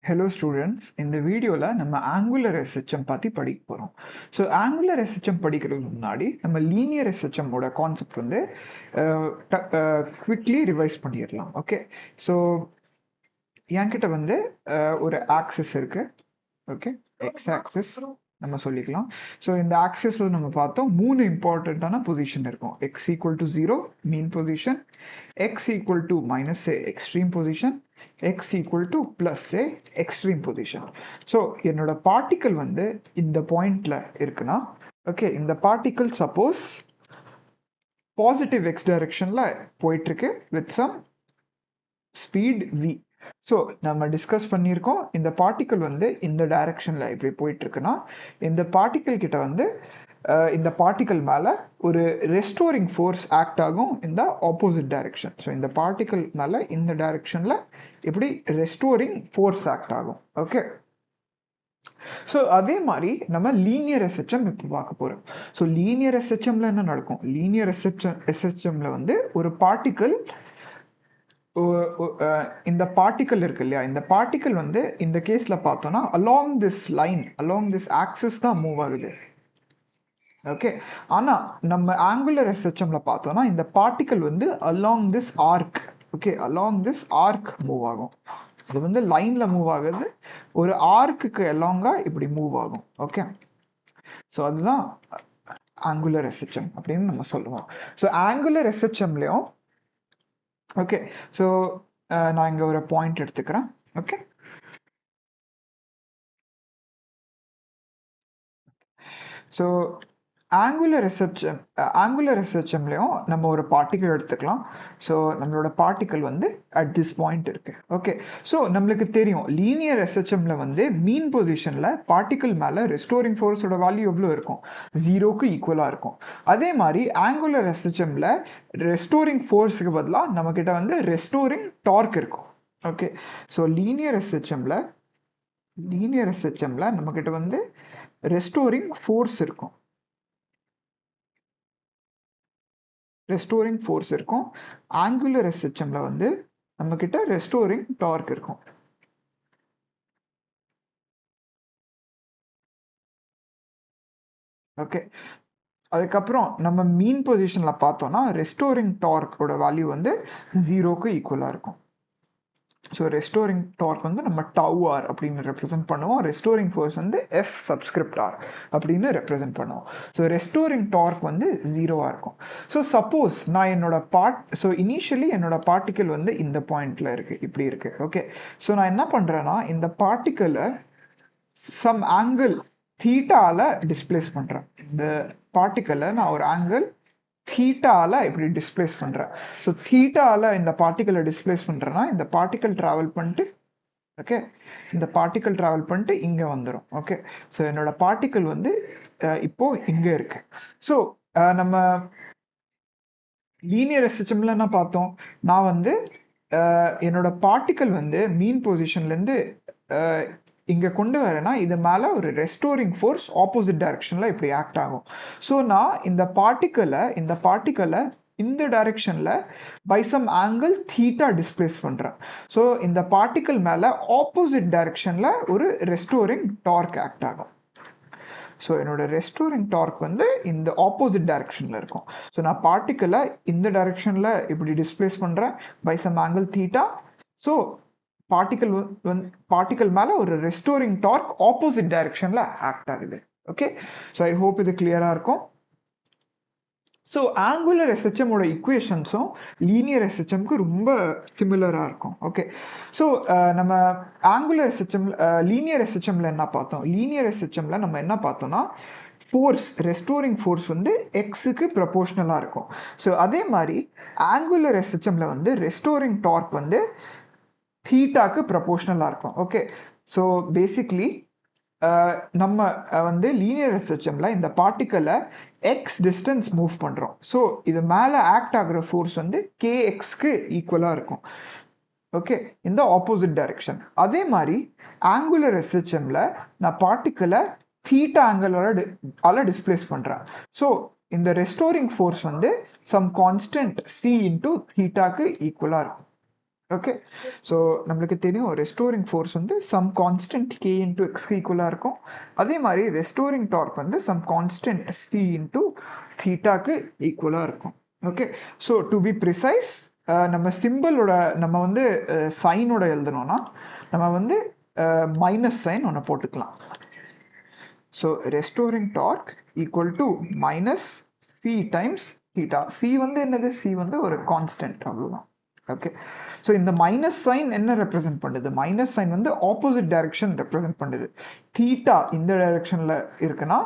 Hello students, இந்த வீடியோல நம்ம ஆங்குலர் SHM பத்தி படிக்க போறோம். ஸோ ஆங்குலர் SHM படிக்கிறதுக்கு முன்னாடி நம்ம லீனியர் SHM ஓட கான்செப்ட் வந்து குவிக்லி ரிவைஸ் பண்ணிடலாம். ஓகே, ஸோ என்கிட்ட வந்து ஒரு ஆக்சிஸ் இருக்கு. ஓகே, எக்ஸ் ஆக்சிஸ் நம்ம சொல்லிக்கலாம். ஸோ இந்த ஆக்சிஸ்ல நம்ம பார்த்தோம் மூணு இம்பார்ட்டண்ட்டான பொசிஷன் இருக்கும். X equal to 0 mean position, X equal to minus A extreme position, X equal to plus A extreme position. So என்னோட பார்ட்டிக்கல் வந்து இந்த பாயிண்ட்ல இருக்குன்னா, ஓகே, இந்த பார்ட்டிக்கல் சப்போஸ் பாசிட்டிவ் எக்ஸ் டைரக்ஷன்ல போயிட்டு இருக்கு with some speed v. So நம்ம டிஸ்கஸ் பண்ணியிருக்கோம், இந்த பார்ட்டிக்கல் வந்து இந்த டைரக்ஷன்ல இப்படி போயிட்டு இருக்குன்னா, இந்த பார்ட்டிக்கல் கிட்ட வந்து இந்த பார்ட்டிக்கல் மேல ஒரு ரெஸ்டோரிங் ஃபோர்ஸ் ஆக்ட் ஆகும் இந்த ஆப்போசிட் டைரக்ஷன். ஸோ இந்த பார்ட்டிக்கல் மேல இந்த டைரக்ஷன்ல இப்படி ரெஸ்டோரிங் ஃபோர்ஸ் ஆக்ட் ஆகும். ஓகே, ஸோ அதே மாதிரி நம்ம லீனியர் SHM இப்போ பார்க்க போறோம். ஸோ லீனியர் SHMல என்ன நடக்கும்? லீனியர் SHMல வந்து ஒரு பார்ட்டிக்கல், இந்த பார்ட்டிக்கல் இருக்கு இல்லையா, இந்த பார்ட்டிக்கல் வந்து இந்த கேஸ்ல பார்த்தோம்னா along this line, along this axis தான் மூவ் ஆகுது. ஓகே, ஆனா நம்ம ஆங்குலர் SHMல பார்த்தோம்னா இந்த பார்ட்டிக்கல் வந்து along this arc, okay, along this arc move ஆகும். இது வந்து லைன்ல மூவ் ஆகுது, ஒரு ஆர்க்குக்கு அலாங்கா இப்படி மூவ் ஆகும். ஓகே, ஸோ அதுதான் ஆங்குலர் SHM அப்படின்னு நம்ம சொல்லுவோம். ஸோ ஆங்குலர் SHMலயும் ஓகே, ஸோ நான் இங்க ஒரு பாயிண்ட் எடுத்துக்கிறேன். ஓகே, ஸோ ஆங்குலர் SHMலயும் நம்ம ஒரு பார்ட்டிக்கல் எடுத்துக்கலாம். ஸோ நம்மளோட பார்ட்டிக்கல் வந்து அட் திஸ் பாயிண்ட் இருக்கு. ஓகே, ஸோ நம்மளுக்கு தெரியும் லீனியர் SHMல வந்து மீன் பொசிஷன்ல பார்ட்டிக்கல் மேல ரெஸ்டோரிங் ஃபோர்ஸோட வேல்யூ எவ்வளோ இருக்கும்? 0க்கு ஈக்குவலா இருக்கும். அதே மாதிரி ஆங்குலர் SHMல ரெஸ்டோரிங் ஃபோர்ஸுக்கு பதிலாக நம்ம கிட்ட வந்து ரெஸ்டோரிங் டார்க் இருக்கும். ஓகே, ஸோ லீனியர் SHMல நம்ம கிட்ட வந்து ரெஸ்டோரிங் ஃபோர்ஸ் இருக்கும். ஆங்குலர் SHMல வந்து நம்ம கிட்ட ரெஸ்டோரிங் டார்க் இருக்கும். ஓகே, அதுக்கப்புறம் நம்ம மீன் பொசிஷன்ல பார்த்தோம்னா ரெஸ்டோரிங் டார்க்கோட வேல்யூ வந்து 0க்கு ஈக்குவலா இருக்கும். ஸோ ரெஸ்டோரிங் டார்க் வந்து நம்ம டவு ஆர் அப்படின்னு ரெப்ரசென்ட் பண்ணுவோம். ரெஸ்டோரிங் ஃபோர்ஸ் வந்து எஃப் சப்ஸ்கிரிப்ட் ஆர் அப்படின்னு ரெப்ரசென்ட் பண்ணுவோம். ஸோ ரெஸ்டோரிங் டார்க் வந்து 0வா இருக்கும். ஸோ சப்போஸ் நான் என்னோட இனிஷியலி என்னோட பார்ட்டிக்கல் வந்து இந்த பாயிண்ட்ல இருக்கு, இப்படி இருக்கு. ஓகே, ஸோ நான் என்ன பண்றேன்னா இந்த பார்ட்டிக்கலை சம் ஆங்கிள் தீட்டால டிஸ்பிளேஸ் பண்றேன். இந்த பார்ட்டிக்கலை நான் ஒரு ஆங்கிள் தீட்டால இப்படி டிஸ்பிளேஸ் பண்றேன். ஸோ தீட்டால இந்த பார்ட்டிக்கலை டிஸ்பிளேஸ் பண்றேன்னா இந்த பார்ட்டிக்கல் டிராவல் பண்ணிட்டு, ஓகே, இந்த பார்ட்டிக்கல் டிராவல் பண்ணிட்டு இங்க வந்துடும். ஓகே, ஸோ என்னோட பார்ட்டிக்கல் வந்து இப்போ இங்க இருக்கு. ஸோ நம்ம லீனியர் SHMல என்ன பார்த்தோம்? நான் வந்து என்னோட பார்ட்டிக்கல் வந்து மீன் பொசிஷன்ல இருந்து இங்க கொண்டு வரேன்னா இது மேல ஒரு ரெஸ்டோரிங் ஃபோர்ஸ் ஆப்போசிட் டைரக்ஷன்ல இப்படி ஆக்ட் ஆகும். ஸோ நான் இந்த பார்ட்டிக்கலை இந்த டைரக்ஷன்ல by some angle theta displace பண்றேன். ஸோ இந்த பார்ட்டிக்கல் மேல ஆப்போசிட் டைரக்ஷன்ல ஒரு ரெஸ்டோரிங் டார்க் ஆக்ட் ஆகும். ஸோ என்னோட ரெஸ்டோரிங் டார்க் வந்து இந்த ஆப்போசிட் டைரக்ஷன்ல இருக்கும். ஸோ நான் பார்ட்டிக்கலை இந்த டைரக்ஷன்ல இப்படி டிஸ்பிளேஸ் பண்றேன் by some angle theta. So particle மேல ஒரு ரெஸ்டோரிங் டார்க் ஆப்போசிட் டைரக்ஷன்ல ஆக்ட் ஆகுது. ஓகே, ஸோ ஐ ஹோப் இது கிளியரா இருக்கும். ஸோ ஆங்குலர் SHM ஓட இக்குவேஷன்ஸும் லீனியர் SHMக்கு ரொம்ப சிமிலரா இருக்கும். ஓகே, ஸோ நம்ம ஆங்குலர் SHM லீனியர் SHMல என்ன பார்த்தோம்? லீனியர் SHMல நம்ம என்ன பார்த்தோம்னா ஃபோர்ஸ், ரெஸ்டோரிங் ஃபோர்ஸ் வந்து எக்ஸுக்கு ப்ரொபோர்ஷனலா இருக்கும். ஸோ அதே மாதிரி ஆங்குலர் SHMல வந்து ரெஸ்டோரிங் டார்க் வந்து தீட்டாக்கு ப்ரொபோர்ஷனலா இருக்கும். ஓகே, ஸோ பேசிக்லி நம்ம வந்து லீனியர் SHMல இந்த பார்ட்டிக்கலை எக்ஸ் டிஸ்டன்ஸ் மூவ் பண்றோம். ஸோ இது மேல ஆக்ட் ஆகுற ஃபோர்ஸ் வந்து kxக்கு ஈக்குவலா இருக்கும். ஓகே, இந்த ஆப்போசிட் டைரக்ஷன். அதே மாதிரி ஆங்குலர் SHMல நான் பார்ட்டிக்கலை தீட்டா ஆங்கிளால டிஸ்பிளேஸ் பண்றேன். ஸோ இந்த ரெஸ்டோரிங் ஃபோர்ஸ் வந்து சம் கான்ஸ்டன்ட் c இன்டூ தீட்டாக்கு ஈக்குவலா இருக்கும். ஓகே, ஸோ நம்மளுக்கு தெரியும் ரெஸ்டோரிங் ஃபோர்ஸ் வந்து சம் கான்ஸ்டன்ட் கே இன்டூ எக்ஸ்க்கு ஈக்குவலாக இருக்கும். அதே மாதிரி ரெஸ்டோரிங் டார்க் வந்து சம் கான்ஸ்டன்ட் சி இன்டூ தீட்டாக்கு ஈக்குவலாக இருக்கும். Okay, so to be precise நம்ம சிம்பிளோட நம்ம வந்து சைனோட எழுதணும்னா நம்ம வந்து மைனஸ் சைன் ஒன்று போட்டுக்கலாம். So restoring dark equal to minus C times theta. C வந்து என்னது? சி வந்து ஒரு கான்ஸ்டன்ட், அவ்வளோதான். ஓகே, ஸோ இந்த மைனஸ் சைன் என்ன ரெப்ரசென்ட் பண்ணுது? மைனஸ் சைன் வந்து ஆப்போசிட் டைரக்ஷன் ரெப்ரசென்ட் பண்ணுது. தீட்டா இந்த டைரக்ஷன்ல இருக்குன்னா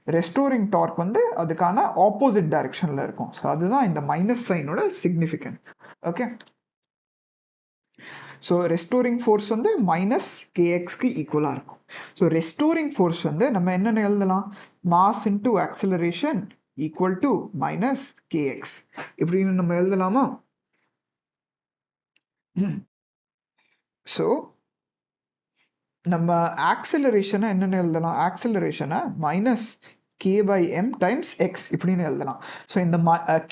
ரெஸ்டோரிங் டார்க் வந்து அதுக்கான ஆப்போசிட் டைரக்ஷன்ல இருக்கும். ஸோ அதுதான் இந்த மைனஸ் சைனோட significance. Okay, so restoring force வந்து மைனஸ் கேஎக்ஸ்க்கு ஈக்குவலாக இருக்கும். ஸோ ரெஸ்டோரிங் ஃபோர்ஸ் வந்து நம்ம என்னென்ன எழுதலாம்? Mass into acceleration equal to minus K X இப்படின்னு நம்ம எழுதலாமா? ஸோ நம்ம ஆக்சிலரேஷனை என்னென்ன எழுதலாம்? ஆக்சிலரேஷனை minus K by M times X இப்படின்னு எழுதலாம். ஸோ இந்த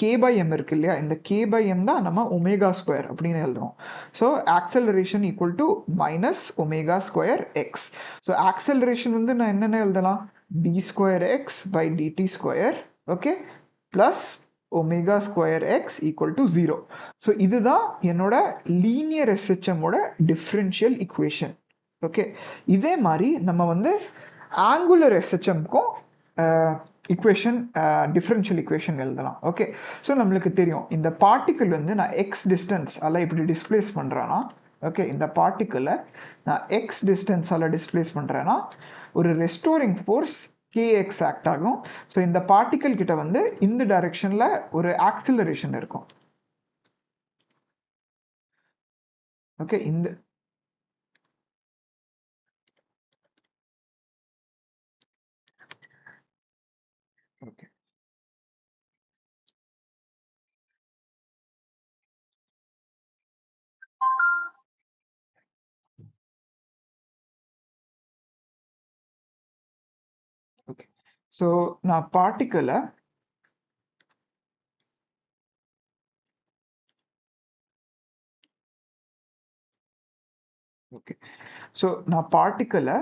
கே பை எம் இருக்கு இல்லையா, இந்த கே பை எம் தான் நம்ம ஒமேகா ஸ்கொயர் அப்படின்னு எழுதுறோம். So acceleration equal to minus omega square x. So acceleration வந்து நான் என்னென்ன எழுதலாம்? D square x by DD square, okay, plus omega square x equal to 0. So இதுதான் என்னோட லீனியர் எஸ்ஹெச்எம்மோட டிஃப்ரென்ஷியல் இக்குவேஷன். ஓகே, இதே மாதிரி நம்ம வந்து ஆங்குலர் எஸ்ஹெச்எம்க்கும் இக்குவேஷன் டிஃப்ரென்ஷியல் இக்குவேஷன் எழுதலாம். ஓகே, ஸோ நம்மளுக்கு தெரியும் இந்த பார்ட்டிக்கிள் வந்து நான் எக்ஸ் டிஸ்டன்ஸ் அல்ல இப்படி டிஸ்பிளேஸ் பண்ணுறேன்னா, ஓகே, இந்த பார்ட்டிக்கிளை நான் எக்ஸ் டிஸ்டன்ஸால் டிஸ்பிளேஸ் பண்ணுறேன்னா ஒரு ரெஸ்டோரிங் ஃபோர்ஸ் கேஎக்ஸ் ஆக்ட் ஆகும். ஸோ இந்த பார்ட்டிக்கிள் கிட்ட வந்து இந்த டைரக்ஷனில் ஒரு ஆக்சிலரேஷன் இருக்கும். ஓகே, இந்த ஓகே ஓகே, ஸோ நான் பார்ட்டிக்கிளை ஓகே, ஸோ நான் பார்ட்டிக்கிளை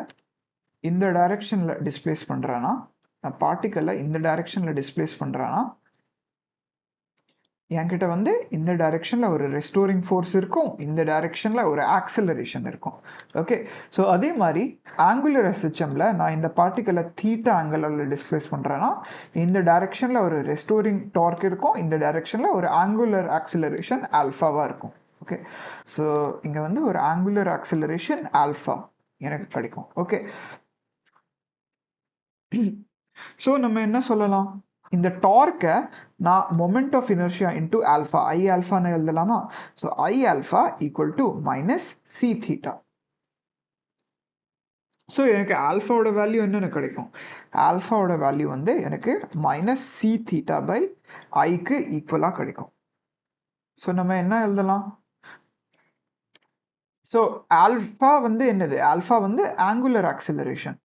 இந்த டைரக்ஷனில் டிஸ்பிளேஸ் பண்ணுறேன்னா, நான் பார்ட்டிக்கிளை இந்த டைரக்ஷனில் டிஸ்பிளேஸ் பண்ணுறேன்னா என்கிட்ட வந்து இந்த டைரக்ஷனில் ஒரு ரெஸ்டோரிங் ஃபோர்ஸ் இருக்கும், இந்த டைரக்ஷனில் ஒரு ஆக்சிலரேஷன் இருக்கும். ஓகே, ஸோ அதே மாதிரி ஆங்குலர் எஸ்ஹெச்எம்ல நான் இந்த பார்ட்டிக்கலை தீட்டா ஆங்கிளில் டிஸ்பிளேஸ் பண்ணுறேன்னா இந்த டைரக்ஷனில் ஒரு ரெஸ்டோரிங் டார்க் இருக்கும், இந்த டைரக்ஷனில் ஒரு ஆங்குலர் ஆக்சிலரேஷன் ஆல்ஃபாவாக இருக்கும். ஓகே, ஸோ இங்கே வந்து ஒரு ஆங்குலர் ஆக்சிலரேஷன் ஆல்ஃபா எனக்கு கிடைக்கும். ஓகே, ஸோ நம்ம என்ன சொல்லலாம்? இந்த டார்க்கை நான் moment of inertia into alpha, I ஆல்ஃபான்னு எழுதலாமா? So I alpha equal to minus C theta. So எனக்கு ஆல்ஃபாவோட வேல்யூ என்னென்ன கிடைக்கும்? ஆல்ஃபாவோட வேல்யூ வந்து எனக்கு மைனஸ் சி தீட்டா பை ஐக்கு ஈக்குவலாக கிடைக்கும். ஸோ நம்ம என்ன எழுதலாம்? ஸோ ஆல்ஃபா வந்து என்னது? ஆல்ஃபா வந்து ஆங்குலர் ஆக்சிலரேஷன்.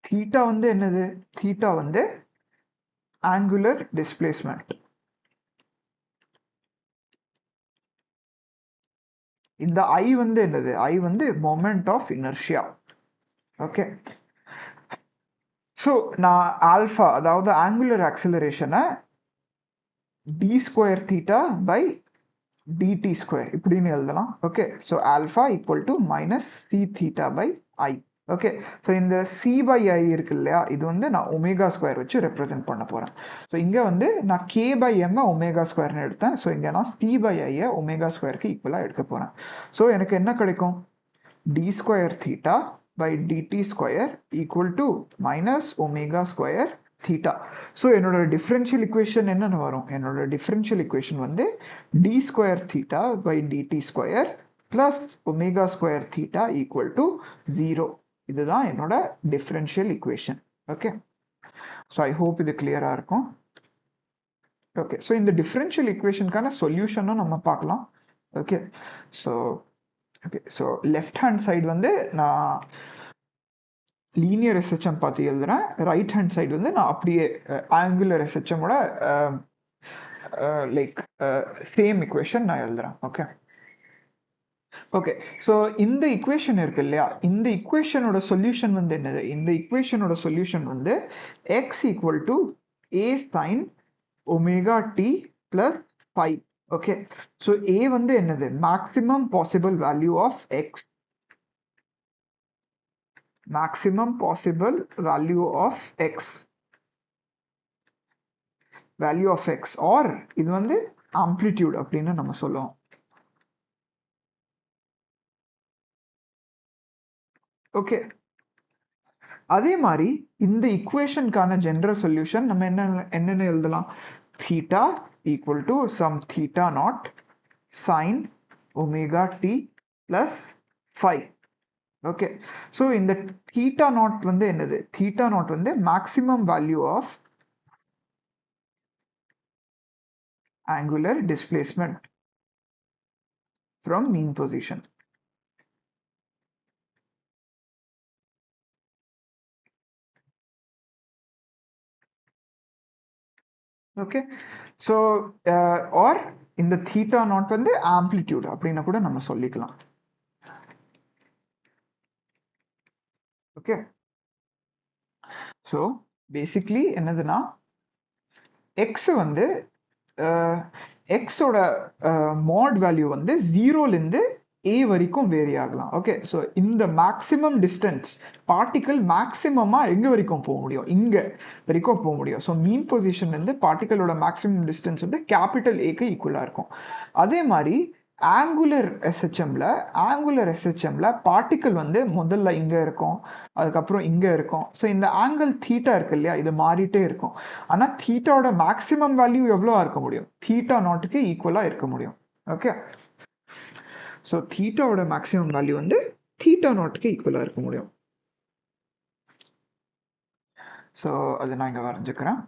தீட்டா வந்து என்னது? தீட்டா வந்து ஆங்குலர் டிஸ்பிளேஸ்மெண்ட். இந்த ஐ வந்து என்னது? ஐ வந்து moment of inertia. Okay, so நான் ஆல்ஃபா அதாவது ஆங்குலர் ஆக்சிலரேஷனை D square theta by DD square இப்படின்னு எழுதலாம். Okay, so alpha equal to minus C theta by I. Okay, so இந்த சி பை ஐ இருக்கு இல்லையா, இது வந்து நான் ஒமேகா ஸ்கொயர் வச்சு ரெப்ரசென்ட் பண்ண போகிறேன். ஸோ இங்கே வந்து நான் கே பை எம்மை ஒமேகா ஸ்கொயர்னு எடுத்தேன். ஸோ இங்கே நான் சி பை ஐயை ஒமேகா ஸ்கொயருக்கு ஈக்குவலாக எடுக்க போகிறேன். ஸோ எனக்கு என்ன கிடைக்கும்? D square theta by DD square equal to minus omega square theta. So என்னோட டிஃப்ரென்ஷியல் இக்குவேஷன் என்னென்ன வரும்? என்னோட டிஃப்ரென்ஷியல் இக்குவேஷன் வந்து d square theta by DD square plus omega square theta equal to 0. இதுதான் என்னோட differential equation. Okay, so I hope இது கிளியராக இருக்கும். ஓகே, ஸோ இந்த டிஃப்ரென்ஷியல் இக்குவேஷனுக்கான சொல்யூஷனும் நம்ம பார்க்கலாம். Okay, so okay, so left hand side வந்து நான் லீனியர் எஸ்ஹெச்எம் பார்த்து எழுதுறேன். ரைட் ஹேண்ட் சைடு வந்து நான் அப்படியே ஆங்குலர் எஸ்ஹெச்எம்மோட லைக் சேம் இக்குவேஷன் நான் எழுதுறேன். ஓகே ஓகே ஸோ இந்த இக்குவேஷன் இருக்கு இல்லையா, இந்த இக்குவேஷனோட சொல்யூஷன் வந்து என்னது? இந்த இக்குவேஷனோட சொல்யூஷன் வந்து X equal to A sine omega T plus phi. Okay so A வந்து என்னது? Maximum possible value of X, maximum possible value of x, value of x, or இது வந்து amplitude அப்படின்னு நம்ம சொல்லுவோம். ஓகே அதே மாதிரி இந்த இக்குவேஷனுக்கான ஜெனரல் சொல்யூஷன் நம்ம என்னென்ன எழுதலாம்? theta equal to some theta naught sin omega t plus phi. Okay so இந்த theta naught வந்து என்னது? theta naught வந்து maximum value of angular displacement from mean position. Okay so or இந்த theta naught வந்து amplitude அப்படின்னு கூட நம்ம சொல்லிக்கலாம். ஓகே ஸோ பேசிக்லி என்னதுன்னா எக்ஸ் வந்து எக்ஸோட மாட் வேல்யூ வந்து ஜீரோலேருந்து ஏ வரைக்கும் வேரி ஆகலாம். ஓகே ஸோ இந்த மேக்ஸிமம் டிஸ்டன்ஸ் பார்ட்டிக்கல் மேக்ஸிமமாக எங்கே வரைக்கும் போக முடியும்? இங்கே வரைக்கும் போக முடியும். ஸோ மீன் பொசிஷன்லேருந்து பார்ட்டிக்கலோட மேக்ஸிமம் டிஸ்டன்ஸ் வந்து கேபிட்டல் ஏக்கு ஈக்குவலாக இருக்கும். அதே மாதிரி ஆங்குலர் எஸ்ஹெச்எம்ல பார்ட்டிக்கல் வந்து முதல்ல இங்கே இருக்கும், அதுக்கப்புறம் இங்கே இருக்கும். ஸோ இந்த ஆங்கிள் தீட்டா இருக்கு இல்லையா, இது மாறிட்டே இருக்கும். ஆனால் தீட்டாவோட மேக்ஸிமம் வேல்யூ எவ்வளோ இருக்க முடியும்? theta நாட்டுக்கு ஈக்குவலாக இருக்க முடியும். ஓகே ஸோ தீட்டாவோட மேக்ஸிமம் வேல்யூ வந்து theta நாட்டுக்கு ஈக்குவலாக இருக்க முடியும். ஸோ அது நான் இங்கே வரைஞ்சுக்கிறேன்.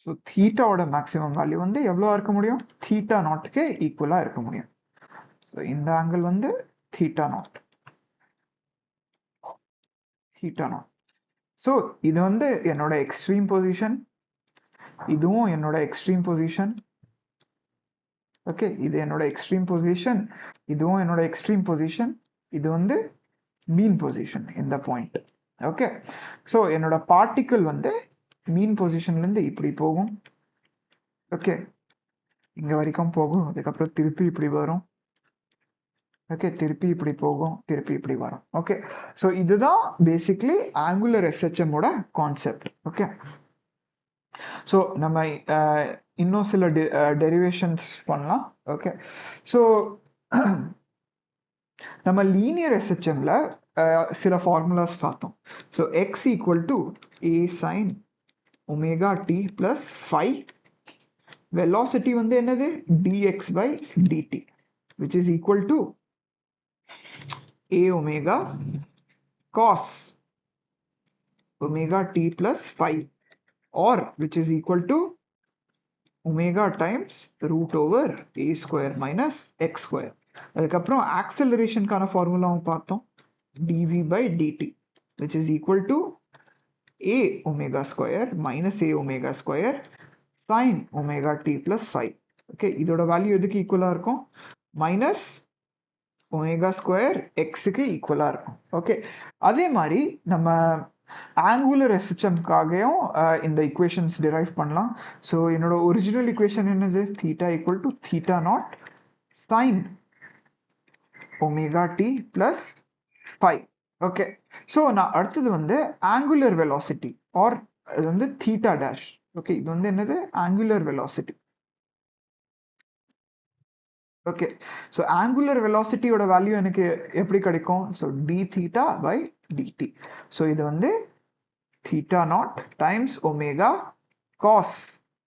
ஸோ தீட்டாவோட மேக்ஸிமம் வேல்யூ வந்து எவ்வளோ இருக்க முடியும்? theta நாட்டுக்கு ஈக்குவலாக இருக்க முடியும். ஸோ இந்த ஆங்கிள் வந்து theta நாட். ஸோ இது வந்து என்னோட எக்ஸ்ட்ரீம் பொசிஷன், இதுவும் என்னோட எக்ஸ்ட்ரீம் பொசிஷன். ஓகே இது என்னோட எக்ஸ்ட்ரீம் பொசிஷன், இதுவும் என்னோட எக்ஸ்ட்ரீம் பொசிஷன், இது வந்து மீன் பொசிஷன் இந்த பாயிண்ட். ஓகே ஸோ என்னோட பார்ட்டிக்கல் வந்து மீன் பொசிஷன்லேருந்து இப்படி போகும். ஓகே இங்கே வரைக்கும் போகும், அதுக்கப்புறம் திருப்பி இப்படி வரும். ஓகே திருப்பி இப்படி போகும், திருப்பி இப்படி வரும். ஓகே ஸோ இதுதான் பேசிக்லி ஆங்குலர் எஸ்ஹெச்எம்மோட கான்செப்ட். ஓகே ஸோ நம்ம இன்னும் சில டெரிவேஷன்ஸ் பண்ணலாம். ஓகே ஸோ நம்ம லீனியர் எஸ்ஹெச்எம்ல சில ஃபார்முலாஸ் பார்த்தோம். So X equal to A sine omega T plus phi, velocity வந்து என்னது? dx by dt which is equal to a omega cos omega t plus phi, or which is equal to omega times root over a square minus x square. அதுக்கப்புறம் ஆக்சலரேஷனுக்கான ஃபார்முலாவும் பார்த்தோம், dv by dt which is equal to a omega square minus a omega square sin omega t plus phi. Okay இதோட value எதுக்கு ஈக்குவலாக இருக்கும்? Minus omega square எக்ஸுக்கு ஈக்குவலாக இருக்கும். Okay அதே மாதிரி நம்ம ஆங்குலர் எஸ்ஹெச்எம்காகவும் இந்த இக்குவேஷன்ஸ் டிரைவ் பண்ணலாம். ஸோ என்னோட ஒரிஜினல் இக்குவேஷன் என்னது? theta equal to theta naught sin omega t plus phi. Okay so நான் அடுத்தது வந்து ஆங்குலர் வெலாசிட்டி ஆர் அது வந்து theta dash. ஓகே இது வந்து என்னது? Angular velocity. Okay so angular வெலாசிட்டியோட வேல்யூ எனக்கு எப்படி கிடைக்கும்? So d theta by dt. So இது வந்து theta naught times omega cos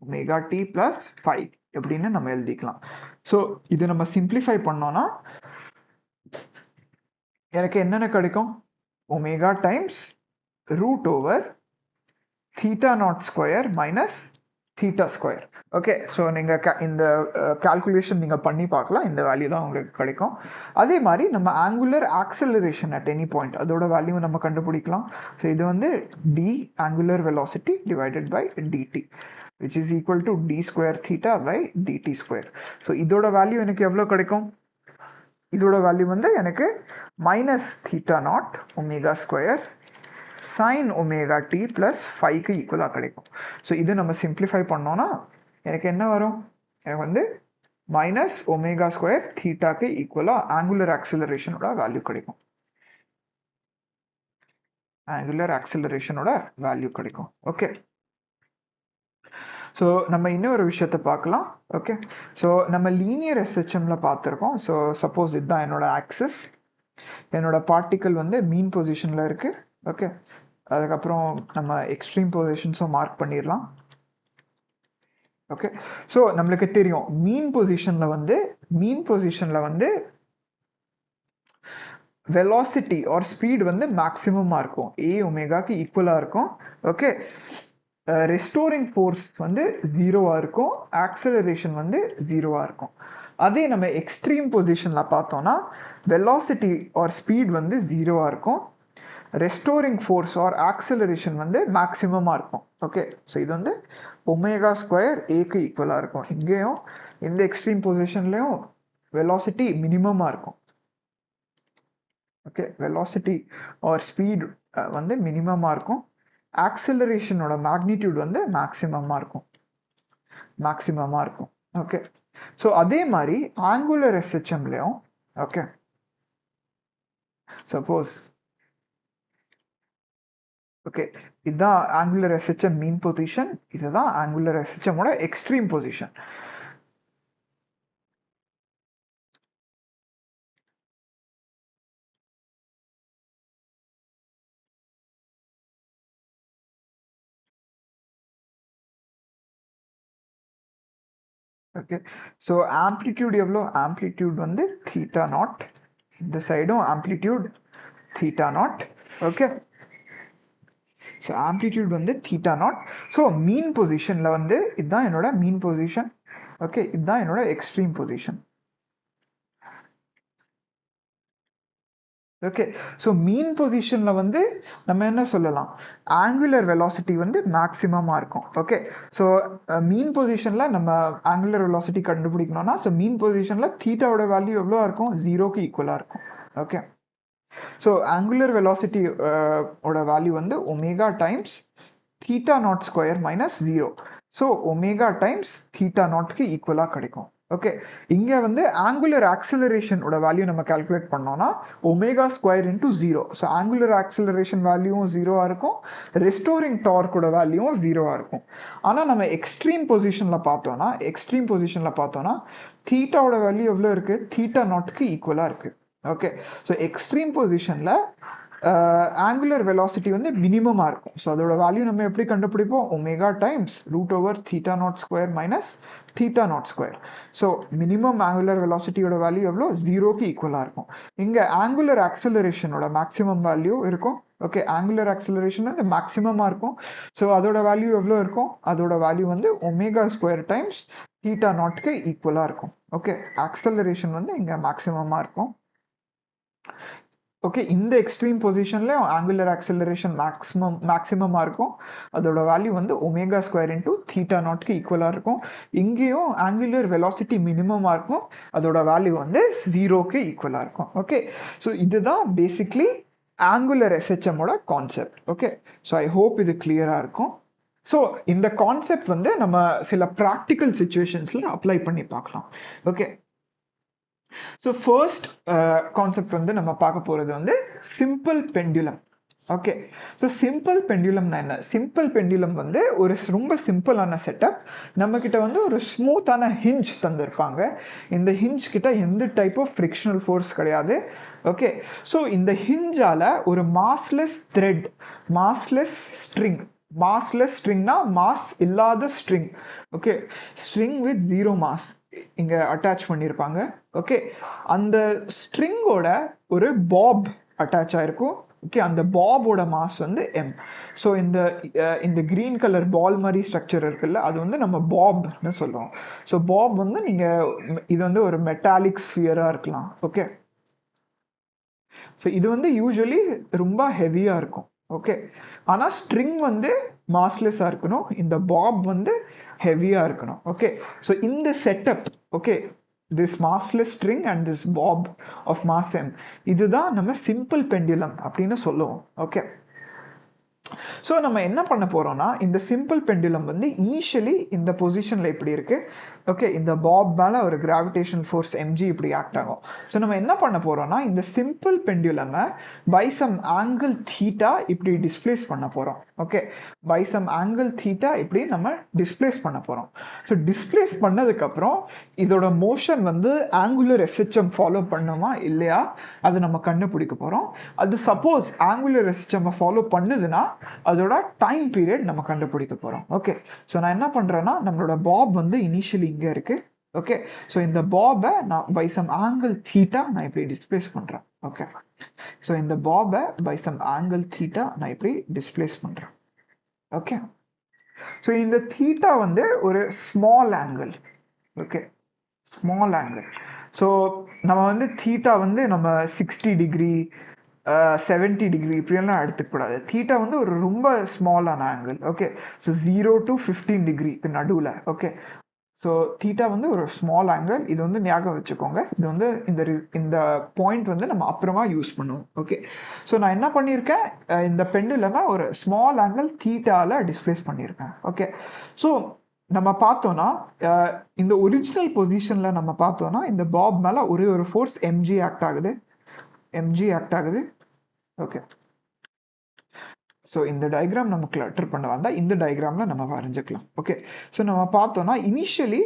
omega t plus phi எப்படின்னு நம்ம எழுதிக்கலாம். ஸோ இது நம்ம சிம்பிளிஃபை பண்ணோம்னா எனக்கு என்னென்ன கிடைக்கும்? Omega times root over theta naught square minus theta square. Okay, so நீங்கள் இந்த கால்குலேஷன் நீங்கள் பண்ணி பார்க்கலாம், இந்த வேல்யூ தான் உங்களுக்கு கிடைக்கும். அதே மாதிரி நம்ம angular acceleration at any point அதோட வேல்யூ நம்ம கண்டுபிடிக்கலாம். ஸோ இது வந்து d angular velocity divided by dt which is equal to d square theta by dt square. So இதோட வேல்யூ எனக்கு எவ்வளோ கிடைக்கும்? இதோட வேல்யூ வந்து எனக்கு minus theta naught omega square sin omega t plus 5க்கு ஈக்குவலாக கிடைக்கும். ஸோ இது நம்ம சிம்பிளிஃபை பண்ணோம்னா எனக்கு என்ன வரும்? எனக்கு வந்து மைனஸ் ஒமேகா ஸ்கொயர் தீட்டாக்கு ஈக்குவலாக ஆங்குலர் ஆக்சிலரேஷனோட வேல்யூ கிடைக்கும். ஆங்குலர் ஆக்சிலரேஷனோட வேல்யூ கிடைக்கும். ஓகே, ஸோ நம்ம இன்னொரு விஷயத்தை பார்க்கலாம். ஓகே, ஸோ நம்ம லீனியர் எஸ்ஹெச்எம்ல பார்த்துருக்கோம். ஸோ சப்போஸ் இதுதான் என்னோட ஆக்சிஸ், என்னோட பார்ட்டிக்கல் வந்து மீன் பொசிஷனில் இருக்கு. ஓகே, அதுக்கப்புறம் நம்ம எக்ஸ்ட்ரீம் பொசிஷன்ஸும் மார்க் பண்ணிடலாம். ஓகே, ஸோ நம்மளுக்கு தெரியும் மீன் பொசிஷனில் வந்து வெலாசிட்டி ஆர் ஸ்பீட் வந்து மேக்ஸிமமாக இருக்கும், ஏ ஒமேகாக்கு ஈக்குவலாக இருக்கும். ஓகே, ரெஸ்டோரிங் ஃபோர்ஸ் வந்து 0வாக இருக்கும், ஆக்சலரேஷன் வந்து 0வாக இருக்கும். அதே நம்ம எக்ஸ்ட்ரீம் பொசிஷனில் பார்த்தோம்னா வெலாசிட்டி ஆர் ஸ்பீட் வந்து 0வாக இருக்கும், ரெஸ்டோரிங் ஃபோர்ஸ் ஆர் ஆக்சலரேஷன் வந்து மேக்ஸிமமாக இருக்கும். ஓகே, ஸோ இது வந்து ஒமேகா ஸ்கொயர் ஏக்கு ஈக்குவலாக இருக்கும். இங்கேயும் இந்த எக்ஸ்ட்ரீம் பொசிஷன்லேயும் வெலாசிட்டி மினிமமாக இருக்கும். ஓகே, வெலாசிட்டி ஆர் ஸ்பீட் வந்து மினிமமாக இருக்கும், ஆக்சலரேஷனோட மேக்னிடியூட் வந்து மேக்ஸிமமாக இருக்கும். ஓகே, ஸோ அதே மாதிரி ஆங்குலர் எஸ்ஹெச்எம்லையும் ஓகே, சப்போஸ் ஓகே இதுதான் ஆங்குலர் எஸ்ஹெச்எம் மீன் பொசிஷன், இதுதான் ஆங்குலர் எஸ்ஹெச்எம்மோட extreme position. Okay, so amplitude எவ்வளோ? ஆம்ப்ளிடியூட் வந்து தீட்டா நாட், இந்த சைடும் amplitude theta naught. Okay, so amplitude வந்து தீட்டா நாட். ஸோ மீன் பொசிஷனில் வந்து இதுதான் என்னோட மீன் பொசிஷன். ஓகே, இதுதான் என்னோட extreme position. Okay, so mean பொசிஷனில் வந்து நம்ம என்ன சொல்லலாம்? ஆங்குலர் வெலாசிட்டி வந்து மேக்ஸிமமாக இருக்கும். ஓகே, ஸோ மீன் பொசிஷனில் நம்ம ஆங்குலர் வெலாசிட்டி கண்டுபிடிக்கணும்னா, ஸோ மீன் பொசிஷனில் தீட்டாவோட வேல்யூ எவ்வளோ இருக்கும்? 0க்கு ஈக்குவலாக இருக்கும். ஓகே, ஸோ ஆங்குலர் வெலாசிட்டி ஓட வேல்யூ வந்து omega times theta naught square minus 0. So omega times theta நாட்க்கு ஈக்குவலாக கிடைக்கும். ஓகே, இங்கே வந்து ஆங்குலர் ஆக்சிலரேஷனோட வேல்யூ நம்ம கால்குலேட் பண்ணோம்னா omega square into 0. So angular acceleration வேல்யூவும் 0வாக இருக்கும், ரெஸ்டோரிங் டார்க்கோட வேல்யூவும் 0வாக இருக்கும். ஆனால் நம்ம எக்ஸ்ட்ரீம் பொசிஷனில் பார்த்தோம்னா தீட்டாவோட வேல்யூ எவ்வளோ இருக்குது? தீட்டா நாட்க்கு ஈக்குவலாக இருக்குது. ஓகே, ஸோ எக்ஸ்ட்ரீம் பொசிஷனில் ஆங்குலர் வெலாசிட்டி வந்து மினிமமாக இருக்கும். ஸோ அதோட வேல்யூ நம்ம எப்படி கண்டுபிடிப்போம்? Omega times root over theta naught square minus theta naught square. So minimum angular வெலாசிட்டியோட வேல்யூ எவ்வளோ? 0க்கு ஈக்குவலாக இருக்கும். இங்கே ஆங்குலர் ஆக்சலரேஷனோட மேக்ஸிமம் வேல்யூ இருக்கும். ஓகே, ஆங்குலர் ஆக்சலரேஷன் வந்து மேக்ஸிமமாக இருக்கும். ஸோ அதோட வேல்யூ எவ்வளோ இருக்கும்? அதோட வேல்யூ வந்து ஒமேகா ஸ்கொயர் டைம்ஸ் தீட்டா நாட்க்கு ஈக்குவலாக இருக்கும். ஓகே, ஆக்சலரேஷன் வந்து இங்கே மேக்ஸிமமாக இருக்கும். ஓகே, இந்த எக்ஸ்ட்ரீம் பொசிஷன்ல ஆங்குலர் ஆக்சலரேஷன் மேக்ஸிமமாக இருக்கும், அதோட வேல்யூ வந்து ஒமேகா ஸ்கொயர் இன்டூ தீட்டா நாட்க்கு ஈக்குவலாக இருக்கும். இங்கேயும் ஆங்குலர் வெலாசிட்டி மினிமமாக இருக்கும், அதோட வேல்யூ வந்து 0க்கு ஈக்குவலாக இருக்கும். ஓகே, ஸோ இதுதான் பேசிக்லி ஆங்குலர் எஸ்ஹெச்எம்மோட concept. Okay, so I hope இது கிளியராக இருக்கும். ஸோ இந்த கான்செப்ட் வந்து நம்ம சில ப்ராக்டிக்கல் சுச்சுவேஷன்ஸில் அப்ளை பண்ணி பார்க்கலாம். ஓகே, ஸோ ஃபர்ஸ்ட் கான்செப்ட் வந்து நம்ம பார்க்க போகிறது வந்து simple pendulum. Okay, so simple பெண்டுலம்னா என்ன? சிம்பிள் பெண்டுலம் வந்து ஒரு ரொம்ப சிம்பிளான செட்டப். நம்ம கிட்ட வந்து ஒரு ஸ்மூத்தான ஹிஞ்ச் தந்திருப்பாங்க. இந்த ஹிஞ்ச் கிட்ட எந்த டைப் ஆஃப் ஃப்ரிக்ஷனல் ஃபோர்ஸ் கிடையாது. ஓகே, ஸோ இந்த ஹிஞ்சால ஒரு மாஸ்லெஸ் த்ரெட், மாஸ்லெஸ் ஸ்ட்ரிங்னா மாஸ் இல்லாத string. Okay, string with 0 mass இங்க அட்டாச் பண்ணியிருப்பாங்க. ஓகே, அந்த ஸ்ட்ரிங்கோட ஒரு பாப் அட்டாச் ஆயிருக்கும். ஓகே, அந்த பாபோட மாஸ் வந்து m. ஸோ இந்த கிரீன் கலர் பால் மாதிரி ஸ்ட்ரக்சர் இருக்குல்ல, அது வந்து நம்ம பாப்னு சொல்லுவோம். ஸோ பாப் வந்து இது வந்து ஒரு மெட்டாலிக் ஸ்பியரா இருக்கலாம். ஓகே, ஸோ இது வந்து யூஸ்வலி ரொம்ப ஹெவியா இருக்கும். ஓகே, ஆனா ஸ்ட்ரிங் வந்து மாஸ்லெஸ்ஸா இருக்கணும், இந்த பாப் வந்து ஹெவியா இருக்கணும். ஓகே, ஸோ இந்த setup, okay, this massless string and this bob of mass m, இதுதான் நம்ம சிம்பிள் பெண்டுலம் அப்படின்னு சொல்லுவோம். ஓகே, ஸோ நம்ம என்ன பண்ண போறோம்னா, இந்த சிம்பிள் பெண்டுலம் வந்து இனிஷியலி இந்த பொசிஷன்ல இப்படி இருக்கு. ஓகே, இந்த பாப் மேல ஒரு கிராவிடேஷன் ஃபோர்ஸ் mg இப்படி ஆக்ட் ஆகும். ஸோ நம்ம என்ன பண்ண போறோம்னா, இந்த சிம்பிள் பெண்டுலமை பை சம் ஆங்கிள் தீட்டா இப்படி டிஸ்பிளேஸ் பண்ண போறோம். Okay, by some angle theta இப்படி நம்ம டிஸ்பிளேஸ் பண்ண போறோம். ஸோ டிஸ்பிளேஸ் பண்ணதுக்கு அப்புறம் இதோட மோஷன் வந்து ஆங்குலர் எஸ்ஹெச்எம் ஃபாலோ பண்ணுமா இல்லையா அது நம்ம கண்டுபிடிக்க போறோம். அது சப்போஸ் ஆங்குலர் எஸ்ஹெச்எம் ஃபாலோ பண்ணுதுன்னா அதோட டைம் பீரியட் நம்ம கண்டுபிடிக்க போறோம். ஓகே, ஸோ நான் என்ன பண்றேன்னா, நம்மளோட பாப் வந்து இனிஷியலி இங்க இருக்கு. ஓகே, ஸோ இந்த பாபை நான் பை சம் ஆங்கிள் தீட்டா நான் இப்படி டிஸ்பிளேஸ் பண்றேன். ஓகே, ஸோ இந்த பாபை பை சம் ஆங்கிள் தீட்டா நான் இப்படி டிஸ்பிளேஸ் பண்றேன். ஓகே, ஸோ இந்த தீட்டா வந்து ஒரு small angle. Okay, small angle. So நம்ம வந்து தீட்டா வந்து நம்ம 60 டிகிரி 70 டிகிரி இப்படியெல்லாம் எடுத்துக்கூடாது. தீட்டா வந்து ஒரு ரொம்ப ஸ்மாலான ஆங்கிள். ஓகே, ஸோ 0 to 15 டிகிரிக்கு நடுவில். ஓகே, ஸோ தீட்டா வந்து ஒரு ஸ்மால் ஆங்கிள். இது வந்து ஞாபகம் வச்சுக்கோங்க. இது வந்து இந்த பாயிண்ட் வந்து நம்ம அப்புறமா யூஸ் பண்ணுவோம். ஓகே, ஸோ நான் என்ன பண்ணியிருக்கேன், இந்த பெண்டுலமை ஒரு ஸ்மால் ஆங்கிள் தீட்டால டிஸ்பிளேஸ் பண்ணியிருக்கேன். ஓகே, ஸோ நம்ம பார்த்தோம்னா இந்த ஒரிஜினல் பொசிஷன்ல நம்ம பார்த்தோம்னா இந்த பாப் மேல ஒரே ஒரு ஃபோர்ஸ் mg ஆக்ட் ஆகுது. ஓகே, ஸோ இந்த டயக்ராம் நம்ம கிளட்டர் பண்ண வந்தா இந்த டயக்ராம்ல நம்ம வரைஞ்சிக்கலாம். ஓகே, ஸோ நம்ம பார்த்தோம்னா இனிஷியலி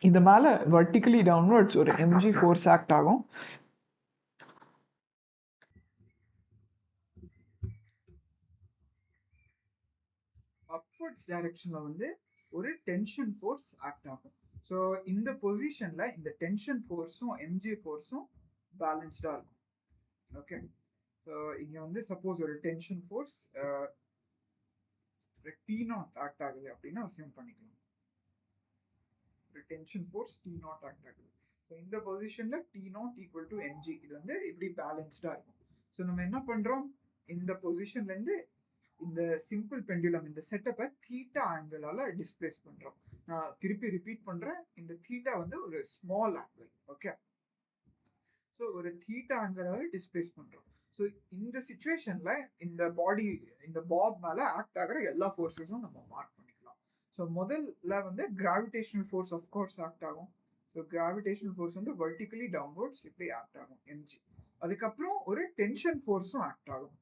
இந்த மேல வெர்டிகலி டவுன்வர்ட்ஸ் ஒரு mg ஃபோர்ஸ் ஆக்ட் ஆகும். அப்வர்ட்ஸ் டைரக்ஷன்ல வந்து ஒரு டென்ஷன் ஃபோர்ஸ் ஆக்ட் ஆகும். ஸோ இந்த பொசிஷன்ல இந்த டென்ஷன் ஃபோர்ஸும் mg ஃபோர்ஸும் பேலன்ஸ்டா இருக்கும். ஓகே, ஸோ இங்க வந்து சப்போஸ் ஒரு டென்ஷன் ஃபோர்ஸ் T0 ஆக்ட் ஆகுது அப்படின்னு அசியூம் பண்ணிக்கலாம். ஒரு டென்ஷன் ஃபோர்ஸ் T0 ஆக்ட் ஆகுது. ஸோ இந்த பொசிஷன்ல T0 ஈக்குவல் டு mg, இது வந்து இப்படி பேலன்ஸ்டா இருக்கும். ஸோ நம்ம என்ன பண்றோம், இந்த பொசிஷன்ல இருந்து இந்த சிம்பிள் பெண்டுலம் இந்த செட்டப்பை தீட்டா ஆங்கிளால டிஸ்பிளேஸ் பண்றோம். நான் திருப்பி ரிப்பீட் பண்றேன், இந்த தீட்டா வந்து ஒரு ஸ்மால் ஆங்கிள். ஓகே, ஸோ ஒரு தீட்டா ஆங்கிளால டிஸ்பிளேஸ் பண்றோம். ஸோ இந்த சுச்சுவேஷன்ல இந்த பாடி இந்த பாப் மேல ஆக்ட் ஆகிற எல்லா ஃபோர்ஸஸும் நம்ம மார்க் பண்ணிக்கலாம். ஸோ முதல்ல வந்து gravitational force of course act ஆகும். ஸோ கிராவிடேஷனல் ஃபோர்ஸ் வந்து வெர்டிகலி டவுன்வர்ட்ஸ் இப்படி ஆக்ட் ஆகும் mg. அதுக்கப்புறம் ஒரு டென்ஷன் ஃபோர்ஸும் ஆக்ட் ஆகும்.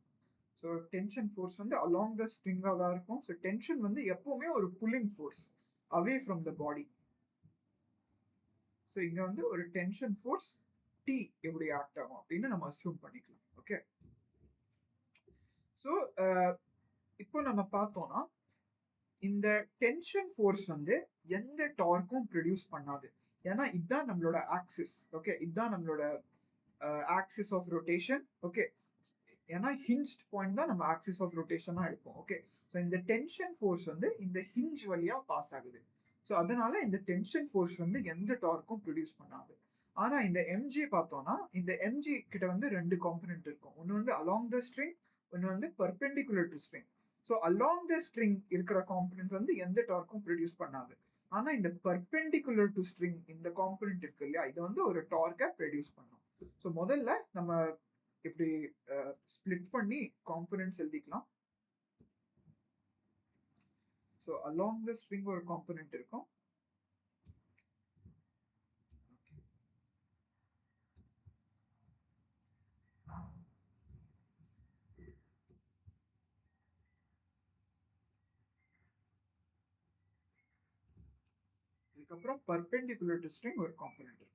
ஸோ டென்ஷன் ஃபோர்ஸ் வந்து அலாங் த ஸ்ட்ரிங்காக தான் இருக்கும். ஸோ டென்ஷன் வந்து எப்பவுமே ஒரு pulling force away from the body. So இங்க வந்து ஒரு டென்ஷன் ஃபோர்ஸ் T எப்படி ஆக்ட் ஆகும் அப்படின்னு நம்ம அஸ்யூம் பண்ணிக்கலாம். ஓகே, ஸோ இப்போ நம்ம பார்த்தோம்னா இந்த டென்ஷன் ஃபோர்ஸ் வந்து எந்த டார்க்கும் ப்ரொடியூஸ் பண்ணாது. ஏன்னா இதுதான் நம்மளோட ஆக்சிஸ். ஓகே, இதுதான் நம்மளோட ஆக்சிஸ் ஆஃப் ரொட்டேஷன். ஓகே, ஏன்னா ஹிஞ்ச்ட் பாயிண்ட் தான் நம்ம ஆக்சிஸ் ஆஃப் ரொட்டேஷனா எடுப்போம். ஓகே, ஸோ இந்த டென்ஷன் ஃபோர்ஸ் வந்து இந்த ஹிஞ்ச் வழியா பாஸ் ஆகுது. ஸோ அதனால இந்த டென்ஷன் ஃபோர்ஸ் வந்து எந்த டார்க்கும் ப்ரொடியூஸ் பண்ணாது. ஆனா இந்த mg பார்த்தோம்னா இந்த mg கிட்ட வந்து ரெண்டு காம்பனன்ட் இருக்கும். ஒன்னு வந்து அலாங் த ஸ்ட்ரிங், ஒன்னு வந்து perpendicular to string. So along the string இருக்கிற காம்பனன்ட் வந்து எந்த டார்க்கும் ப்ரொடியூஸ் பண்ணாது. ஆனா இந்த பர்பெண்டிகுலர் டு ஸ்ட்ரிங் இந்த காம்பனன்ட் இருக்கு இல்லையா, இது வந்து ஒரு டார்க்கை ப்ரொடியூஸ் பண்ணும். ஸோ முதல்ல நம்ம இப்படி ஸ்பிளிட் பண்ணி காம்பனன்ட்ஸ் எழுதிக்கலாம். ஸோ அலாங் த ஸ்ட்ரிங் ஒரு காம்பனன்ட் இருக்கும். அதுக்கப்புறம் பர்பெண்டிகுலர் டு ஸ்ட்ரிங் ஒரு காம்பனன்ட் இருக்கும்.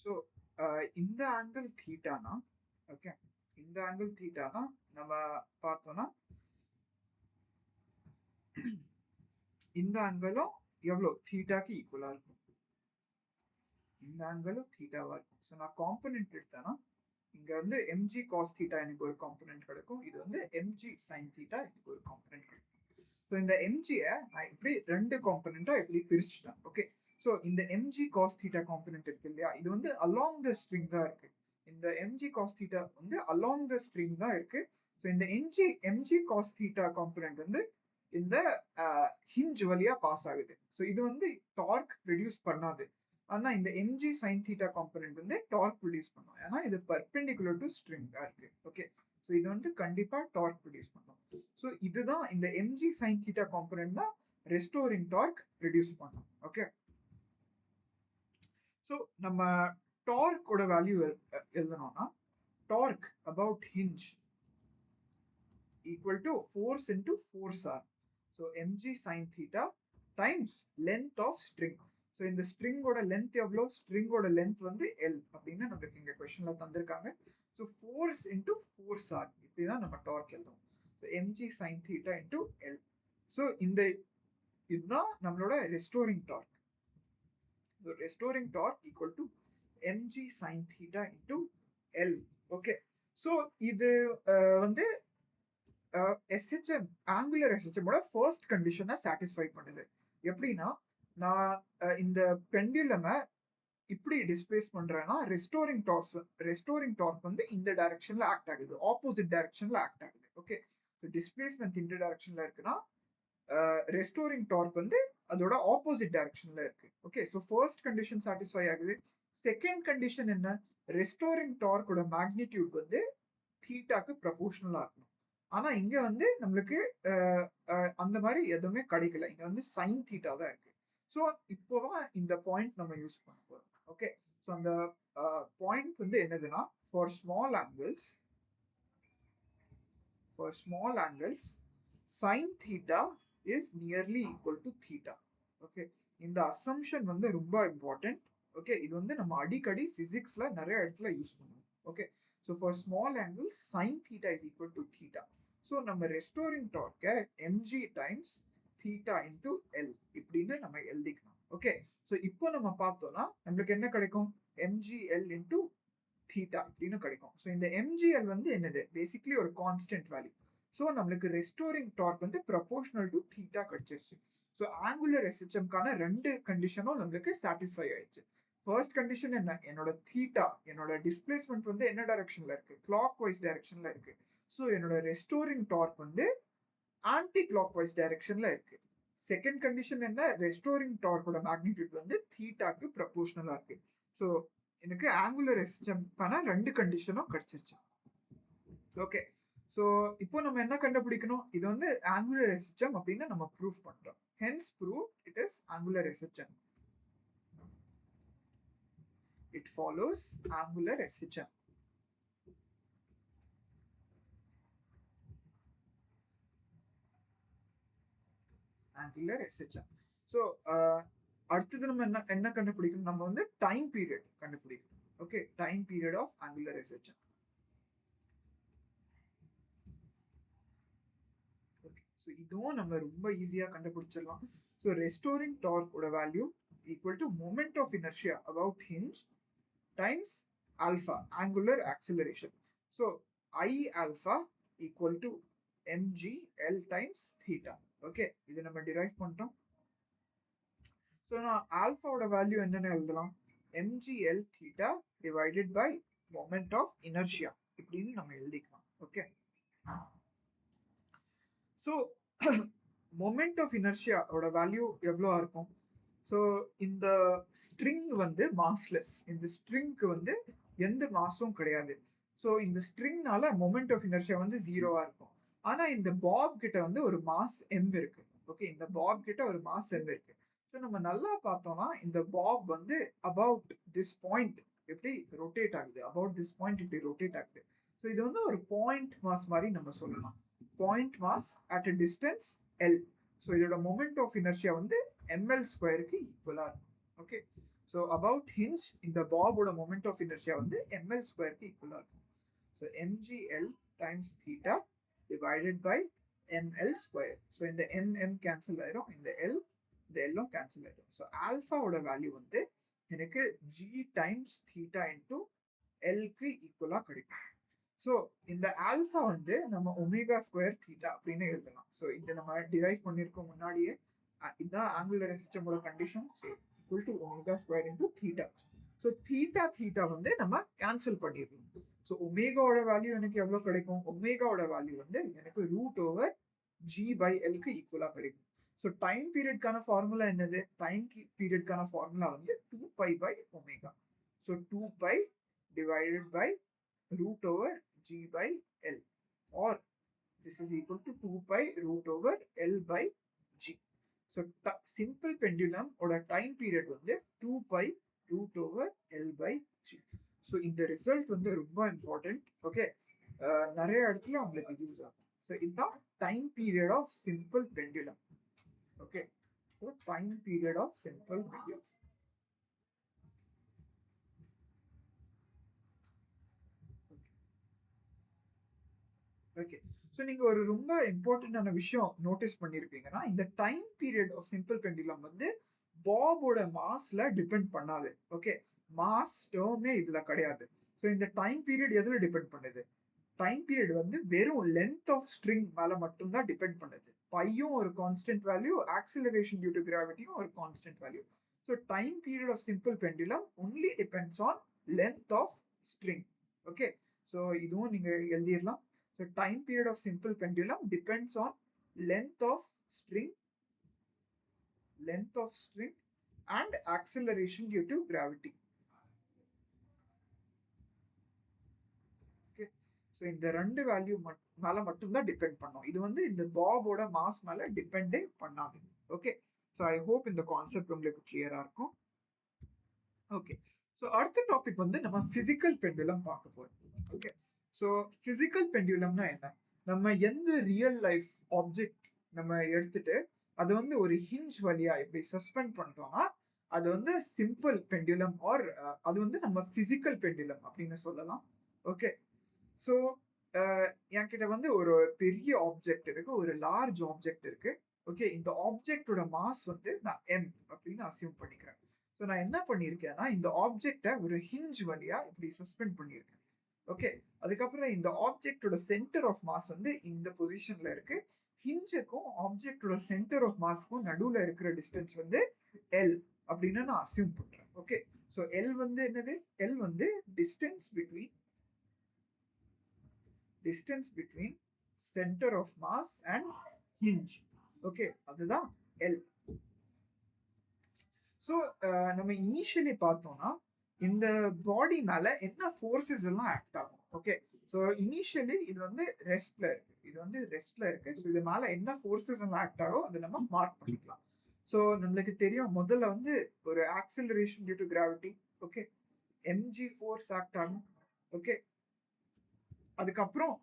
ஸோ இந்த ஆங்கிள் தீட்டானா, ஓகே, இந்த ஆங்கிள் தீட்டானா நம்ம பார்த்தோம்னா இந்த ஆங்கிளும் எவ்வளோ தீட்டாக்கு ஈக்குவலா இருக்கும், இந்த ஆங்கிளும் தீட்டாவா இருக்கும். ஸோ நான் காம்பனன்ட் எடுத்தேன்னா இங்க வந்து mg cos theta எனக்கு ஒரு காம்பனன்ட் கிடைக்கும், இது வந்து mg sin theta எனக்கு ஒரு காம்பனன்ட் கிடைக்கும். ஸோ இந்த mg நான் இப்படி ரெண்டு காம்பனண்டா இப்படி பிரிச்சுட்டேன். ஓகே, ஸோ இந்த mg cos theta காம்பனன்ட் இருக்கு இல்லையா, இது வந்து along the string தான் இருக்கு. இந்த mg cos theta வந்து along the string தான் இருக்கு. ஸோ இந்த mg cos theta காம்பனன்ட் வந்து இந்த ஹிஞ்ச் வழியா பாஸ் ஆகுது. ஸோ இது வந்து டார்க் ப்ரொடியூஸ் பண்ணாது. ஆனா இந்த mg sin theta காம்பனன்ட் வந்து டார்க் ப்ரொடியூஸ் பண்ணும், ஏன்னா இது பர்பெண்டிகுலர் டு ஸ்ட்ரிங்கா இருக்கு. ஓகே, ஸோ இது வந்து கண்டிப்பா டார்க் ப்ரொடியூஸ் பண்ணும். ஸோ இதுதான் இந்த mg sin theta காம்பனன்ட் தான் ரெஸ்டோரிங் டார்க் ப்ரொடியூஸ் பண்ணும். ஓகே, ஸோ நம்ம டார்க்கோட வேல்யூ எழுதணும்னா torque about hinge equal to force into force r. So mg sin theta times length of string. So இந்த string ஓட length எவ்வளோ, string ஓட length வந்து L அப்படின்னு நமக்கு இங்க கொஸ்டின்ல தந்திருக்காங்க. So force into force r, இப்படிதான் நம்ம டார்க் எழுதுவோம். So mg sin theta into L. So இந்த இதுதான் நம்மளோட restoring torque. So restoring torque equal to mg sin theta into L. Okay, so இது வந்து SHM ஆங்குலர் SHM ஓட ஃபர்ஸ்ட் கண்டிஷனை சாட்டிஸ்ஃபை பண்ணுது. எப்படின்னா நான் இந்த பெண்டுலமை இப்படி டிஸ்பிளேஸ் பண்றேன்னா ரெஸ்டோரிங் டார்க் வந்து இந்த டைரக்ஷன்ல ஆக்ட் ஆகுது, ஆப்போசிட் டைரக்ஷன்ல ஆக்ட் ஆகுது. ஓகே, டிஸ்பிளேஸ்மெண்ட் இந்த டைரக்ஷன்ல இருக்குன்னா ரெஸ்டோரிங் டார்க் வந்து அதோட ஆப்போசிட் டைரக்ஷன்ல இருக்கு. Okay, so first condition satisfy ஆகுது. செகண்ட் கண்டிஷன் என்ன, ரெஸ்டோரிங் டார்க்கோட மேக்னிடியூட் வந்து தீட்டாக்கு ப்ரொபோர்ஷனலா இருக்கணும். ஆனா இங்க வந்து நம்மளுக்கு அந்த மாதிரி எதுவுமே கிடைக்கல, இங்க வந்து சைன் தீட்டா தான் இருக்கு. ஸோ இப்போதான் இந்த பாயிண்ட் நம்ம யூஸ் பண்ண போறோம். ஓகே, ஸோ அந்த பாயிண்ட் வந்து என்னதுன்னா for small angles sin theta is nearly equal to theta. Okay, இந்த அசம்ஷன் வந்து ரொம்ப இம்பார்ட்டன்ட். ஓகே, இது வந்து நம்ம அடிக்கடி பிசிக்ஸ்ல நிறைய இடத்துல யூஸ் பண்ணுவோம். Okay, so for small angle sin theta is equal to theta. So நம்ம ரெஸ்டோரிங் டார்க்கை mg times theta into L இப்படின்னு நம்ம எழுதிக்கலாம். ஓகே, ஸோ இப்போ நம்ம பார்த்தோம்னா நம்மளுக்கு என்ன கிடைக்கும், mgl into theta அப்படின்னு கிடைக்கும். ஸோ இந்த mgl வந்து என்னது, பேசிக்லி ஒரு கான்ஸ்டன்ட் வேல்யூ. ஸோ நம்மளுக்கு ரெஸ்டோரிங் டார்க் வந்து ப்ரொபோர்ஷனல் டு தீட்டா கிடைச்சிருச்சு. ஸோ ஆங்குலர் எஸ்ஹெச்எம்கான ரெண்டு கண்டிஷனும் நம்மளுக்கு சாட்டிஸ்ஃபை ஆயிடுச்சு. ஃபர்ஸ்ட் கண்டிஷன் என்ன, என்னோட தீட்டா, என்னோட டிஸ்பிளேஸ்மெண்ட் வந்து என்ன டைரக்ஷன்ல இருக்கு, கிளாக் வைஸ் டைரக்ஷன்ல இருக்கு. ஸோ என்னோட ரெஸ்டோரிங் டார்க் வந்து ஆன்டி கிளாக் வைஸ் டைரக்ஷன்ல இருக்கு. செகண்ட் கண்டிஷன் என்ன, ரெஸ்டோரிங் டார்க்கோட மேக்னிடியூட் வந்து தீட்டாக்கு ப்ரொபோர்ஷனலா இருக்கு. ஸோ எனக்கு ஆங்குலர் எஸ்ஹெச்எம்கான ரெண்டு கண்டிஷனும் கிடைச்சிருச்சு. ஓகே, ஸோ இப்போ நம்ம என்ன கண்டுபிடிக்கணும், இது வந்து ஆங்குலர் எஸ்ஹெச்எம் அப்படின்னு நம்ம ப்ரூவ் பண்றோம். Hence prove it is angular SHM. It follows angular SHM. Angular SHM. So அடுத்தது நம்ம என்ன கண்டுபிடிக்கணும், நம்ம வந்து டைம் பீரியட் கண்டுபிடிக்கணும். Okay, time period of angular SHM. Okay, so இதுவும் நம்ம ரொம்ப ஈஸியா கண்டுபிடிச்சிடலாம். ஸோ ரெஸ்டோரிங் டார்க்கோட value equal to moment of inertia about hinge times alpha, angular acceleration. So I alpha equal to mg L times theta. Okay, இது நம்ம derive பண்ணிட்டோம். So நான் ஆல்பாவோட வேல்யூ என்னன்னு எழுதலாம், mg L theta divided by moment of inertia இப்படின்னு நம்ம எழுதிக்கலாம். Okay, so moment of inertia ஓட வேல்யூ எவ்வளோ இருக்கும். ஸோ இந்த ஸ்ட்ரிங் வந்து மாஸ்லெஸ், இந்த ஸ்ட்ரிங்க்கு வந்து எந்த மாஸும் கிடையாது. ஸோ இந்த ஸ்ட்ரிங்னால மொமெண்ட் ஆஃப் இனர்ஷியா வந்து ஜீரோவா இருக்கும். ஆனா இந்த பாப் கிட்ட வந்து ஒரு மாஸ் எம் இருக்கு. ஓகே, இந்த பாப் கிட்ட ஒரு மாஸ் எம் இருக்கு. ஸோ நம்ம நல்லா பார்த்தோம்னா இந்த பாப் வந்து அபவுட் திஸ் பாயிண்ட் எப்படி ரொட்டேட் ஆகுது, அபவுட் திஸ் பாயிண்ட் இப்படி ரொட்டேட் ஆகுது. ஸோ இது வந்து ஒரு பாயிண்ட் மாஸ் மாதிரி நம்ம சொல்லலாம், point mass at a distance L. So இதோட மொமெண்ட் ஆஃப் இனர்ஷியா வந்து ml ஸ்கொயருக்கு ஈக்குவலா இருக்கும். ஓகே, ஸோ அபவுட் ஹிஞ்ச் இந்த பாபோட மொமெண்ட் ஆஃப் இனர்ஷியா வந்து ml ஸ்கொயருக்கு ஈக்குவலா இருக்கும். So mgl times theta divided by ml square. So இந்த mm கேன்சல் ஆயிரும், இந்த எல்லும் கேன்சல் ஆயிரும். ஸோ ஆல்ஃபாவோட வேல்யூ வந்து எனக்கு g டைம்ஸ் தீட்டா இன்டூ எல்க்கு ஈக்குவலா கிடைக்கும். ஸோ இந்த ஆல்ஃபா வந்து நம்ம ஒமேகா ஸ்கொயர் தீட்டா அப்படின்னு எழுதலாம். ஸோ இதை நம்ம டிரைவ் பண்ணியிருக்கோம் முன்னாடியே. இதுதான் ஆங்குலர் சிஸ்டமோட condition. So equal to omega square into theta. So theta வந்து நம்ம கேன்சல் பண்ணிடலாம். ஸோ ஒமேகாவோட வேல்யூ எனக்கு எவ்வளவு கிடைக்கும்? ஒமேகாவோட வேல்யூ வந்து எனக்கு ரூட் ஓவர் ஜி பை எல்க்கு ஈக்குவலா கிடைக்கும். ஸோ டைம் பீரியட்கான ஃபார்முலா என்னது? டைம் பீரியட்கான ஃபார்முலா வந்து 2π by omega. So 2π divided by root over g by L, or this is equal to 2π root over L by g. So simple pendulum oda time period வந்து 2π root over L by g. So இந்த result வந்து ரொம்ப important. Okay, நிறைய இடத்துல உங்களுக்கு use ஆகும். So இதுதான் time period of simple pendulum. Okay, so time period of simple pendulum. Okay, so நீங்க ஒரு ரொம்ப இம்பார்ட்டன்டான விஷயம் நோட்டீஸ் பண்ணிருப்பீங்கன்னா, இந்த time period of simple pendulum வந்து பாபோட மாஸ்ல டிபெண்ட் பண்ணாது. ஓகே, மாஸ் டேர்மே இதுல கிடையாது. ஸோ இந்த டைம் பீரியட் எதுல டிபெண்ட் பண்ணுது? டைம் பீரியட் வந்து வெறும் லென்த் ஆஃப் ஸ்ட்ரிங் மேல மட்டும்தான் டிபெண்ட் பண்ணுது. பையும் ஒரு constant value, acceleration due to கிராவிட்டியும் ஒரு constant value. So time period of simple pendulum only depends on length of string. Okay, so இதுவும் நீங்க எழுதிடலாம். So time period of simple pendulum depends on length of string and acceleration due to gravity. Okay, so இந்த ரெண்டு value மேல மட்டும் தான் depend பண்ணும். இது வந்து இந்த பாபோட மாஸ் மேல டிபெண்டே பண்ணாது. ஓகே, so I hope இந்த கான்செப்ட் உங்களுக்கு கிளியரா இருக்கும். ஓகே, ஸோ அடுத்த டாபிக் வந்து நம்ம பிசிக்கல் பெண்டுலம் பார்க்க போறோம். ஓகே, ஸோ பிசிக்கல் பெண்டுலம்னா என்ன? நம்ம எந்த ரியல் லைஃப் ஆப்ஜெக்ட் நம்ம எடுத்துட்டு அதை வந்து ஒரு ஹிஞ்ச் வழியா இப்படி சஸ்பெண்ட் பண்ணிட்டோம்னா அது வந்து சிம்பிள் பெண்டுலம், ஆர் அது வந்து நம்ம பிசிக்கல் பெண்டுலம் அப்படின்னு சொல்லலாம். ஓகே, ஸோ என்கிட்ட வந்து ஒரு பெரிய ஆப்ஜெக்ட் இருக்கு, ஒரு லார்ஜ் ஆப்ஜெக்ட் இருக்கு. ஓகே, இந்த ஆப்ஜெக்டோட மாஸ் வந்து நான் m அப்படின்னு அசியூம் பண்ணிக்கிறேன். ஸோ நான் என்ன பண்ணியிருக்கேன்னா இந்த ஆப்ஜெக்டை ஒரு ஹிஞ்ச் வழியா இப்படி சஸ்பெண்ட் பண்ணியிருக்கேன். ஓகே, அதுக்கப்புறம் இந்த ஆப்ஜெக்டோட சென்டர் ஆஃப் மாஸ் வந்து இந்த பொசிஷன்ல இருக்கு. ஹிஞ்சுக்கும் ஆப்ஜெக்டோட சென்டர் ஆஃப் மாஸ்க்கும் நடுவுல இருக்கிற டிஸ்டன்ஸ் வந்து எல் அப்படின்னு நான் அசியூம் பண்றேன். ஓகே, ஸோ எல் வந்து என்னது? எல் வந்து distance between centre of mass and hinge. Okay, அதுதான் எல். ஸோ நம்ம இனிஷியலி பார்த்தோம்னா இந்த பாடி மேல என்ன ஃபோர்ஸஸ் எல்லாம் ஆக்ட் ஆகும். ஓகே, ஸோ இனிஷியலி இது வந்து ரெஸ்ட்ல இருக்கு. ஸோ இது மேல என்ன ஃபோர்ஸஸ் எல்லாம் ஆக்ட் ஆகும் அதை நம்ம மார்க் பண்ணிக்கலாம். ஸோ நம்மளுக்கு தெரியும் முதல்ல வந்து ஒரு acceleration due to gravity. Okay, mg force act ஆகும். ஓகே, அதுக்கப்புறம்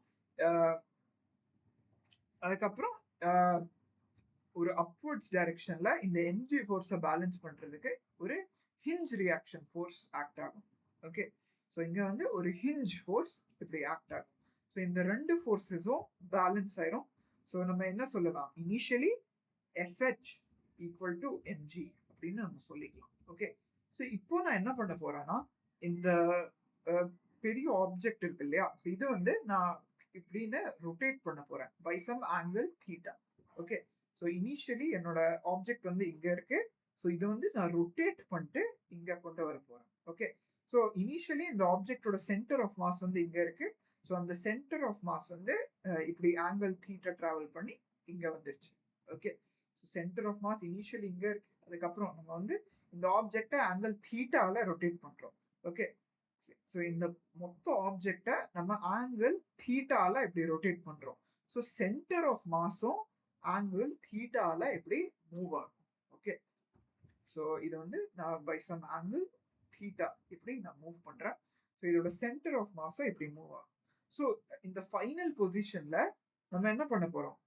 ஒரு அப்வர்ட்ஸ் டைரக்ஷன்ல இந்த mg ஃபோர்ஸை பேலன்ஸ் பண்றதுக்கு ஒரு ஹிஞ்ச் ரியாக்ஷன் ஃபோர்ஸ் ஆக்ட் ஆகும். ஓகே, ஸோ இங்க வந்து ஒரு ஹிஞ்ச் ஃபோர்ஸ் இப்படி ஆக்ட் ஆகும். ஸோ இந்த ரெண்டு ஃபோர்ஸஸும் பேலன்ஸ் ஆயிரும். ஸோ நம்ம என்ன சொல்லலாம்? Initially FH equal to mg அப்படின்னு நம்ம சொல்லிக்கலாம். ஓகே, ஸோ இப்போ நான் என்ன பண்ண போறேன்னா இந்த பெரிய ஆப்ஜெக்ட் இருக்கு இல்லையா, ஸோ இது வந்து நான் இப்படின்னு ரொட்டேட் பண்ண போறேன் by some angle theta. Okay, so initially என்னோட ஆப்ஜெக்ட் வந்து இங்க இருக்கு. ஸோ இது வந்து நான் ரொட்டேட் பண்ணிட்டு இங்க கொண்டு வர போறேன். ஓகே, ஸோ இனிஷியலி இந்த ஆப்ஜெக்டோட சென்டர் ஆஃப் மாஸ் வந்து இங்க இருக்கு. ஸோ அந்த சென்டர் ஆஃப் மாஸ் வந்து இப்படி ஆங்கிள் தீட்டா டிராவல் பண்ணி இங்க வந்துருச்சு. Okay, so centre of mass initially இங்க இருக்கு. அதுக்கப்புறம் நம்ம வந்து இந்த ஆப்ஜெக்டை ஆங்கிள் தீட்டால ரொட்டேட் பண்றோம். ஓகே, ஸோ இந்த மொத்த ஆப்ஜெக்டை நம்ம ஆங்கிள் தீட்டால இப்படி ரொட்டேட் பண்றோம். ஸோ சென்டர் ஆஃப் மாஸும் ஆங்கிள் தீட்டால இப்படி மூவ் ஆகும். ஓகே, ஸோ இது வந்து நான் பை சம் ஆங்கிள் தீட்டா இப்படி நான் மூவ் பண்றேன். ஸோ இதோட சென்டர் ஆஃப் மாஸும் இப்படி மூவ் ஆகும். ஸோ இந்த ஃபைனல் பொசிஷன்ல நம்ம என்ன பண்ண போறோம்?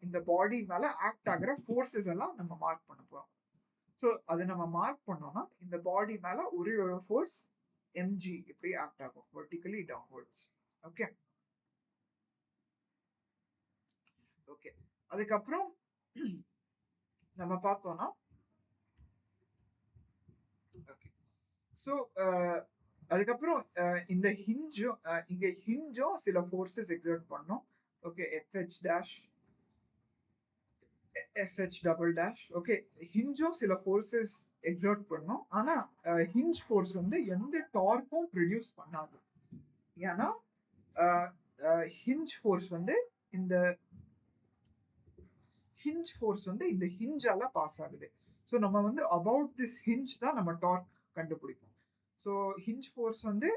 இந்த பாடி மேல ஆக்ட் ஆகிற ஃபோர்ஸஸ் எல்லாம் நம்ம மார்க் பண்ண போறோம். ஸோ அதை நம்ம மார்க் பண்ணோம்னா இந்த பாடி மேல ஒரே ஒரு ஃபோர்ஸ் mg இப்படி ஆக்ட் ஆகும் வெர்டிகலி டவுன்வர்ட்ஸ். ஓகே ஓகே அதுக்கப்புறம் நம்ம பார்த்தோம்னா ஓகே ஸோ அதுக்கப்புறம் இந்த ஹிஞ்சும் இங்க ஹிஞ்சும் சில ஃபோர்ஸஸ் எக்ஸர்ட் பண்ணோம். Okay FH dash FH double dash. Okay ஹிஞ்சும் சில ஃபோர்ஸஸ் எக்ஸர்ட் பண்ணோம். ஆனா ஹிஞ்ச் ஃபோர்ஸ் வந்து எந்த டார்க்கும் ப்ரொடியூஸ் பண்ணாது. ஏன்னா ஹிஞ்ச் ஃபோர்ஸ் வந்து இந்த ஹிஞ்ச் ஃபோர்ஸ் வந்து இந்த ஹிஞ்சால பாஸ் ஆகுது. ஸோ நம்ம வந்து அபவுட் திஸ் ஹிஞ்ச் தான் நம்ம டார்க் கண்டுபிடிப்போம். ஸோ ஹிஞ்ச் ஃபோர்ஸ் வந்து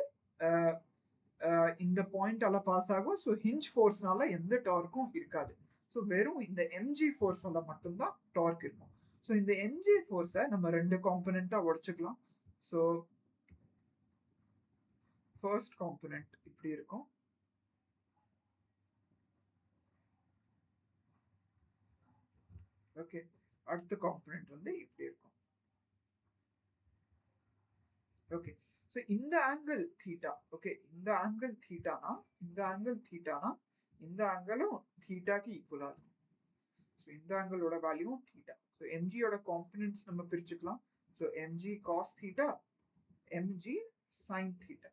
இந்த பாயிண்டால பாஸ் ஆகும். ஸோ ஹிஞ்ச் ஃபோர்ஸ்னால எந்த டார்க்கும் இருக்காது. ஸோ வெறும் இந்த எம்ஜி ஃபோர்ஸால மட்டும்தான் டார்க் இருக்கும். ஸோ இந்த எம்ஜி ஃபோர்ஸை நம்ம ரெண்டு காம்பனண்டா உடைச்சுக்கலாம். ஸோ ஃபர்ஸ்ட் காம்பனண்ட் இப்படி இருக்கும். ஓகே அடுத்த காம்பனண்ட் வந்து இப்படி இருக்கும். ஓகே ஸோ இந்த ஆங்கிள் தீட்டா. ஓகே இந்த ஆங்கிள் தீட்டானா இந்த ஆங்கிள் தீட்டானா இந்த ஆங்கிளும் தீட்டாக்கு ஈக்குவலா இருக்கும். ஸோ இந்த ஆங்கிளோட வேல்யூவும் தீட்டா. ஸோ எம்ஜியோட காம்பனன்ட்ஸ் நம்ம பிரிச்சுக்கலாம். So m g cos theta m g sine theta.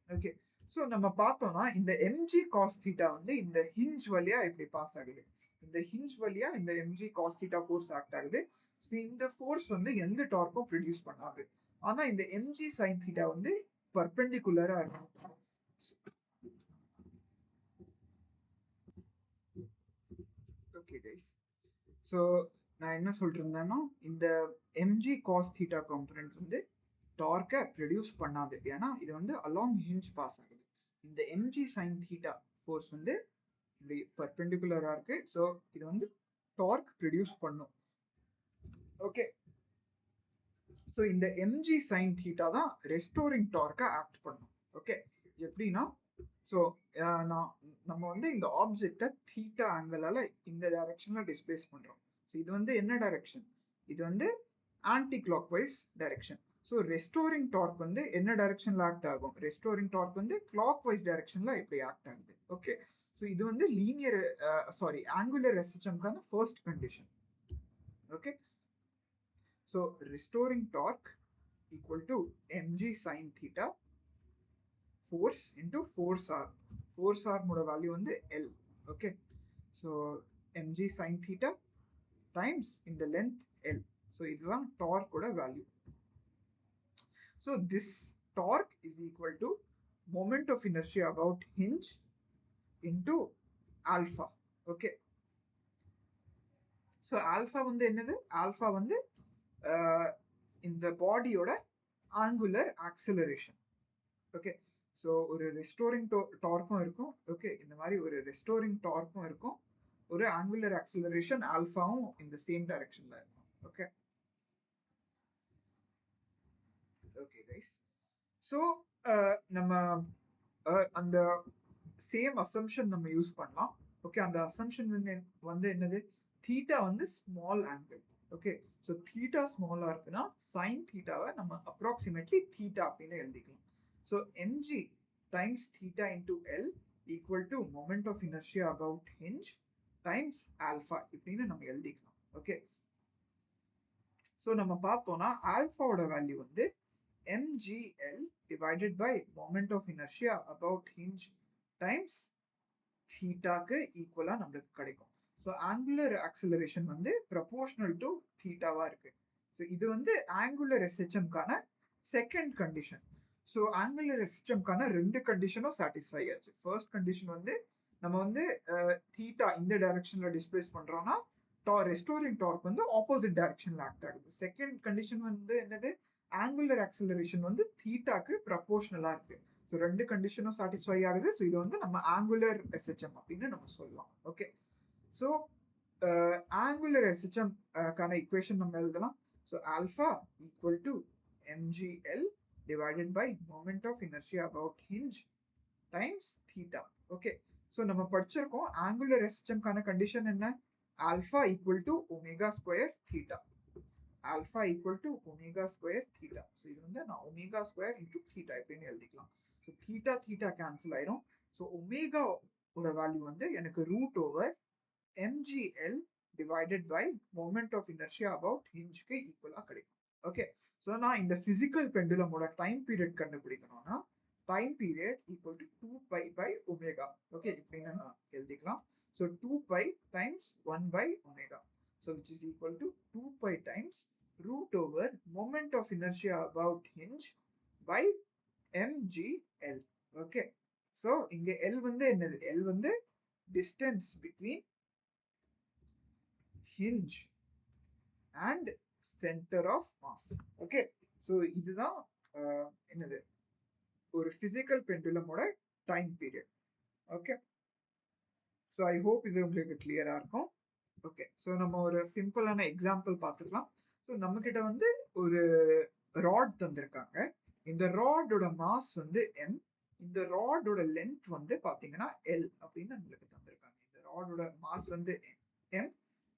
Okay so நம்ம பார்த்தோம்னா இந்த எம்ஜி காஸ் தீட்டா வந்து இந்த ஹிஞ்ச் வழியா இப்படி பாஸ் ஆகுது. இந்த ஹிஞ்ச் வழியா இந்த m g cos theta force act ஆகுது. ஸோ இந்த ஃபோர்ஸ் வந்து எந்த டார்க்கும் ப்ரொடியூஸ் பண்ணாது. ஆனா இந்த எம்ஜி சைன் தீட்டா வந்து பர்பெண்டிகுலரா இருக்கும். ஓகே கைஸ் ஸோ நான் என்ன சொல்லிட்டு இருந்தேன்னா இந்த எம்ஜி காஸ் தீட்டா காம்பனன்ட் வந்து டார்க்கை ப்ரொடியூஸ் பண்ணாது. ஏன்னா இது வந்து அலாங் ஹிஞ்ச் பாஸ் ஆகுது. இந்த எம்ஜி சைன் தீட்டா ஃபோர்ஸ் வந்து இப்படி பர்பெண்டிகுலரா இருக்கு. ஸோ இது வந்து டார்க் ப்ரொடியூஸ் பண்ணும். ஓகே ஸோ இந்த எம்ஜி சைன் தீட்டா தான் ரெஸ்டோரிங் டார்க்கை ஆக்ட் பண்ணும். ஓகே எப்படின்னா ஸோ நான் நம்ம வந்து இந்த ஆப்ஜெக்டை தீட்டா ஆங்கிளால இந்த டைரக்ஷன்ல டிஸ்பிளேஸ் பண்றோம். ஸோ இது வந்து என்ன டைரக்ஷன்? இது வந்து anticlockwise direction. So restoring torque வந்து என்ன டைரக்ஷன்ல ஆக்ட் ஆகும்? ரெஸ்டோரிங் டார்க் வந்து கிளாக் வைஸ் டைரக்ஷன்ல இப்படி ஆக்ட் ஆகுது. ஓகே ஸோ இது வந்து லீனியர் சாரி ஆங்குலர் எஸ்ஹெச்எம்கான first condition. Okay so restoring torque equal to mg sin theta force into force r. Force r மோட வேல்யூ வந்து L. Okay so mg sin theta times இந்த length L. ஸோ இதுதான் டார்க்கோட value. So this torque is equal to moment of inertia about hinge into alpha. Okay so alpha வந்து என்னது? Alpha வந்து இந்த பாடியோட ஆங்குலர் ஆக்சலரேஷன். ஓகே ஸோ ஒரு ரெஸ்டோரிங் டார்க்கும் இருக்கும். ஓகே இந்த மாதிரி ஒரு ரெஸ்டோரிங் டார்க்கும் இருக்கும். ஒரு ஆங்குலர் ஆக்சலரேஷன் ஆல்ஃபாவும் இந்த சேம் டைரக்ஷன்ல இருக்கும். ஓகே ஓகே கைஸ் ஸோ நம்ம அந்த சேம் அசம்ஷன் நம்ம யூஸ் பண்ணலாம். ஓகே அந்த அசம்ஷன் வந்து என்னது? தீட்டா வந்து small angle. Okay so theta ஸ்மாலா இருக்குன்னா சைன் தீட்டாவை நம்ம அப்ராக்சிமேட்லி தீட்டா அப்படின்னு எழுதிக்கலாம். So MG times theta into L equal to moment of inertia about hinge times alpha இப்படின்னு நம்ம எழுதிக்கலாம். ஓகே ஸோ நம்ம பார்த்தோம்னா ஆல்ஃபாவோட வேல்யூ வந்து mgl divided by moment of inertia about hinge times தீட்டாக்கு ஈக்குவலா நம்மளுக்கு கிடைக்கும். ஸோ ஆங்குலர் ஆக்சலரேஷன் வந்து ப்ரொபோர்ஷனல் டு தீட்டாவா இருக்கு. ஸோ இது வந்து ஆங்குலர் எஸ்ஹெச்எம்கான செகண்ட் கண்டிஷன். ஸோ ஆங்குலர் எஸ்ஹெச்எம்கான ரெண்டு கண்டிஷனும் சாட்டிஸ்ஃபை ஆச்சு. ஃபர்ஸ்ட் கண்டிஷன் வந்து நம்ம வந்து தீட்டா இந்த டைரக்ஷன்ல டிஸ்பிளேஸ் பண்றோம்னா ரெஸ்டோரிங் டார்க் வந்து ஆப்போசிட் டைரக்ஷன்ல ஆக்ட் ஆகுது. செகண்ட் கண்டிஷன் வந்து என்னது? ஆங்குலர் ஆக்சலரேஷன் வந்து தீட்டாக்கு ப்ரொபோர்ஷனலா இருக்கு. ஸோ ரெண்டு கண்டிஷனும் சாட்டிஸ்ஃபை ஆகுது. ஸோ இது வந்து நம்ம ஆங்குலர் எஸ்ஹெச்எம் அப்படின்னு நம்ம சொல்லலாம். ஓகே ஸோ ஆங்குலர் எஸ்ஹெச்எம் கான இக்குவேஷன் நம்ம எழுதலாம். So alpha equal to mgl divided by moment of inertia about hinge times theta. Okay so நம்ம படிச்சிருக்கோம் ஆங்குலர் எஸ்ஹெச்எம் கான கண்டிஷன் என்ன? Alpha equal to omega square theta. Alpha equal to omega square theta. So இது வந்து நான் omega square into theta இப்படின்னு எழுதிக்கலாம். So theta theta cancel ஆயிரும். ஸோ ஒமேகா ஓட வேல்யூ வந்து எனக்கு root over MGL divided by moment of inertia about ஹிஞ்சுக்கு ஈக்குவலா கிடைக்கும். ஓகே, ஸோ நான் இந்த பிசிக்கல் பெண்டுலமோட டைம் பீரியட் கண்டுபிடிக்கணும்னா time period equal to 2 pi by omega. Okay, இப்படின்னு நான் எழுதிக்கலாம். So 2 pi times 1 by omega. So which is equal to 2 pi times root over moment of inertia about hinge by mgl. Okay, so இங்க L வந்து என்னது? L வந்து distance between hinge and center of mass. Okay, so இதுதான் என்னது ஒரு physical pendulumோட time period. Okay, so I hope இது உங்களுக்கு கிளியரா இருக்கும். ஓகே, ஸோ நம்ம ஒரு சிம்பிளான எக்ஸாம்பிள் பார்த்துக்கலாம். ஸோ நம்ம கிட்ட வந்து ஒரு ராட் தந்திருக்காங்க. இந்த ராடோட மாஸ் வந்து m, இந்த ராடோட லென்த் வந்து பாத்தீங்கன்னா l அப்படின்னு நம்மளுக்கு தந்திருக்காங்க. இந்த ராடோட மாஸ் வந்து m,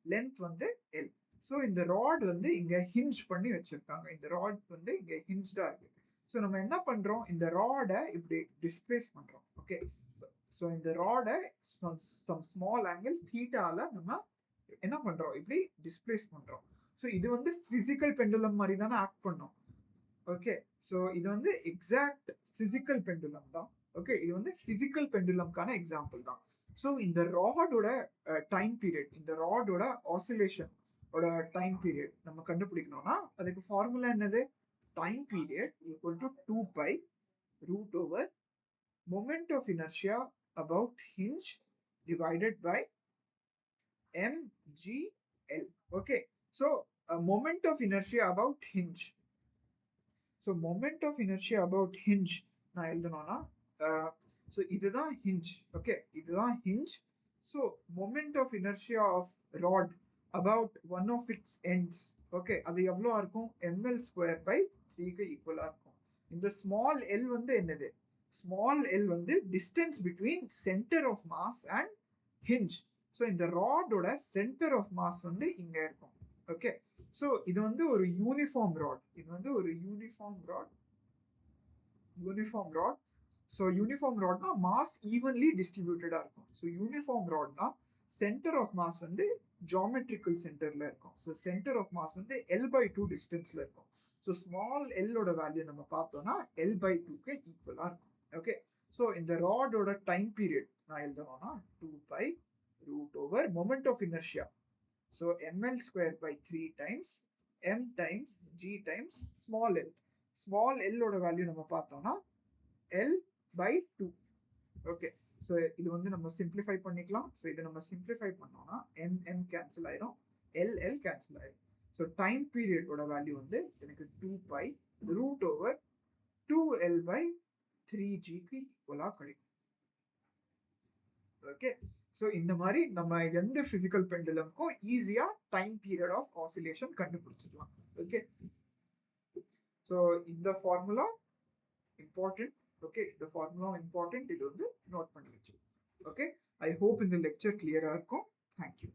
லென்த் வந்து l. ஸோ இந்த ராட் வந்து இங்க ஹிஞ்ச் பண்ணி வச்சிருக்காங்க. இந்த ராட் வந்து இங்க ஹிஞ்ச்டா இருக்கு. ஸோ நம்ம என்ன பண்றோம், இந்த ராடை இப்படி டிஸ்பிளேஸ் பண்றோம். ஓகே, ஸோ இந்த ராடை சம் ஸ்மால் ஆங்கிள் தீட்டால நம்ம என்ன பண்றோம், இப்படி டிஸ்பிளேஸ் பண்றோம். ஸோ இது வந்து பிசிக்கல் பெண்டுலம் மாதிரி தானே ஆக்ட் பண்ணும். ஓகே, ஸோ இது வந்து எக்ஸாக்ட் பிசிக்கல் பெண்டுலம் தான். ஓகே, இது வந்து பிசிக்கல் பெண்டுலம்கான எக்ஸாம்பிள் தான். ஸோ இந்த ராடோட டைம் பீரியட், இந்த ராடோட ஆசிலேஷன் டைம் பீரியட் நம்ம கண்டுபிடிக்கணும்னா அதுக்கு ஃபார்முலா என்னது? Time period equal to 2 pi root over moment of inertia about hinge divided by mgl. Okay, so moment of inertia about hinge. So moment of inertia about hinge நான் எழுதணும்னா so இதுதான் hinge. Okay, இதுதான் hinge. So moment of inertia of rod about one of its ends. Okay, அது எவ்வளோ இருக்கும்? ml square by 3க்கு ஈக்குவலா இருக்கும். இந்த small l வந்து என்னது? Small l வந்து distance between center of mass and hinge. So இந்த ராடோட சென்டர் ஆஃப் மாஸ் வந்து இங்க இருக்கும். ஓகே, ஸோ இது வந்து ஒரு யூனிஃபார்ம் ராட். இது வந்து ஒரு யூனிஃபார்ம் ராட். ஸோ யூனிஃபார்ம் ராட்னா மாஸ் ஈவன்லி டிஸ்ட்ரிபியூட்டடா இருக்கும். ஸோ யூனிஃபார்ம் ராட்னா சென்டர் ஆஃப் மாஸ் வந்து ஜியோமெட்ரிக்கல் சென்டர்ல இருக்கும். ஸோ சென்டர் ஆஃப் மாஸ் வந்து L/2 டிஸ்டன்ஸ்ல இருக்கும். ஸோ ஸ்மால் எல்லோட வேல்யூ நம்ம பார்த்தோம்னா L/2க்கு ஈக்குவலா இருக்கும். ஓகே, ஸோ இந்த ராடோட டைம் பீரியட் நான் எழுதணும்னா 2 by root over moment of inertia. So ml square by 3 times m times g times small l. Small l ஓட வேல்யூ நம்ம பார்த்தோம்னா l by 2. ஓகே, ஸோ இது வந்து நம்ம சிம்பிளிஃபை பண்ணிக்கலாம். ஸோ இதை நம்ம சிம்பிளிஃபை பண்ணோம்னா m கேன்சல் ஆயிரும், l கேன்சல் ஆயிரும். ஸோ டைம் பீரியடோட வேல்யூ வந்து எனக்கு 2 pi root over 2l by 3gக்கு ஈக்குவலா கிடைக்கும். ஓகே, ஸோ இந்த மாதிரி நம்ம எந்த பிசிக்கல் பெண்டுலம்க்கும் ஈஸியா டைம் பீரியட் ஆஃப் ஆசிலேஷன் கண்டுபிடிச்சிடலாம். ஓகே, ஸோ இந்த ஃபார்முலா இம்பார்ட்டன்ட். ஓகே, இந்த ஃபார்முலா இம்பார்ட்டன்ட். இது வந்து நோட் பண்ணி வச்சு. ஓகே, ஐ ஹோப் இந்த லெக்சர் கிளியரா இருக்கும். தேங்க்யூ.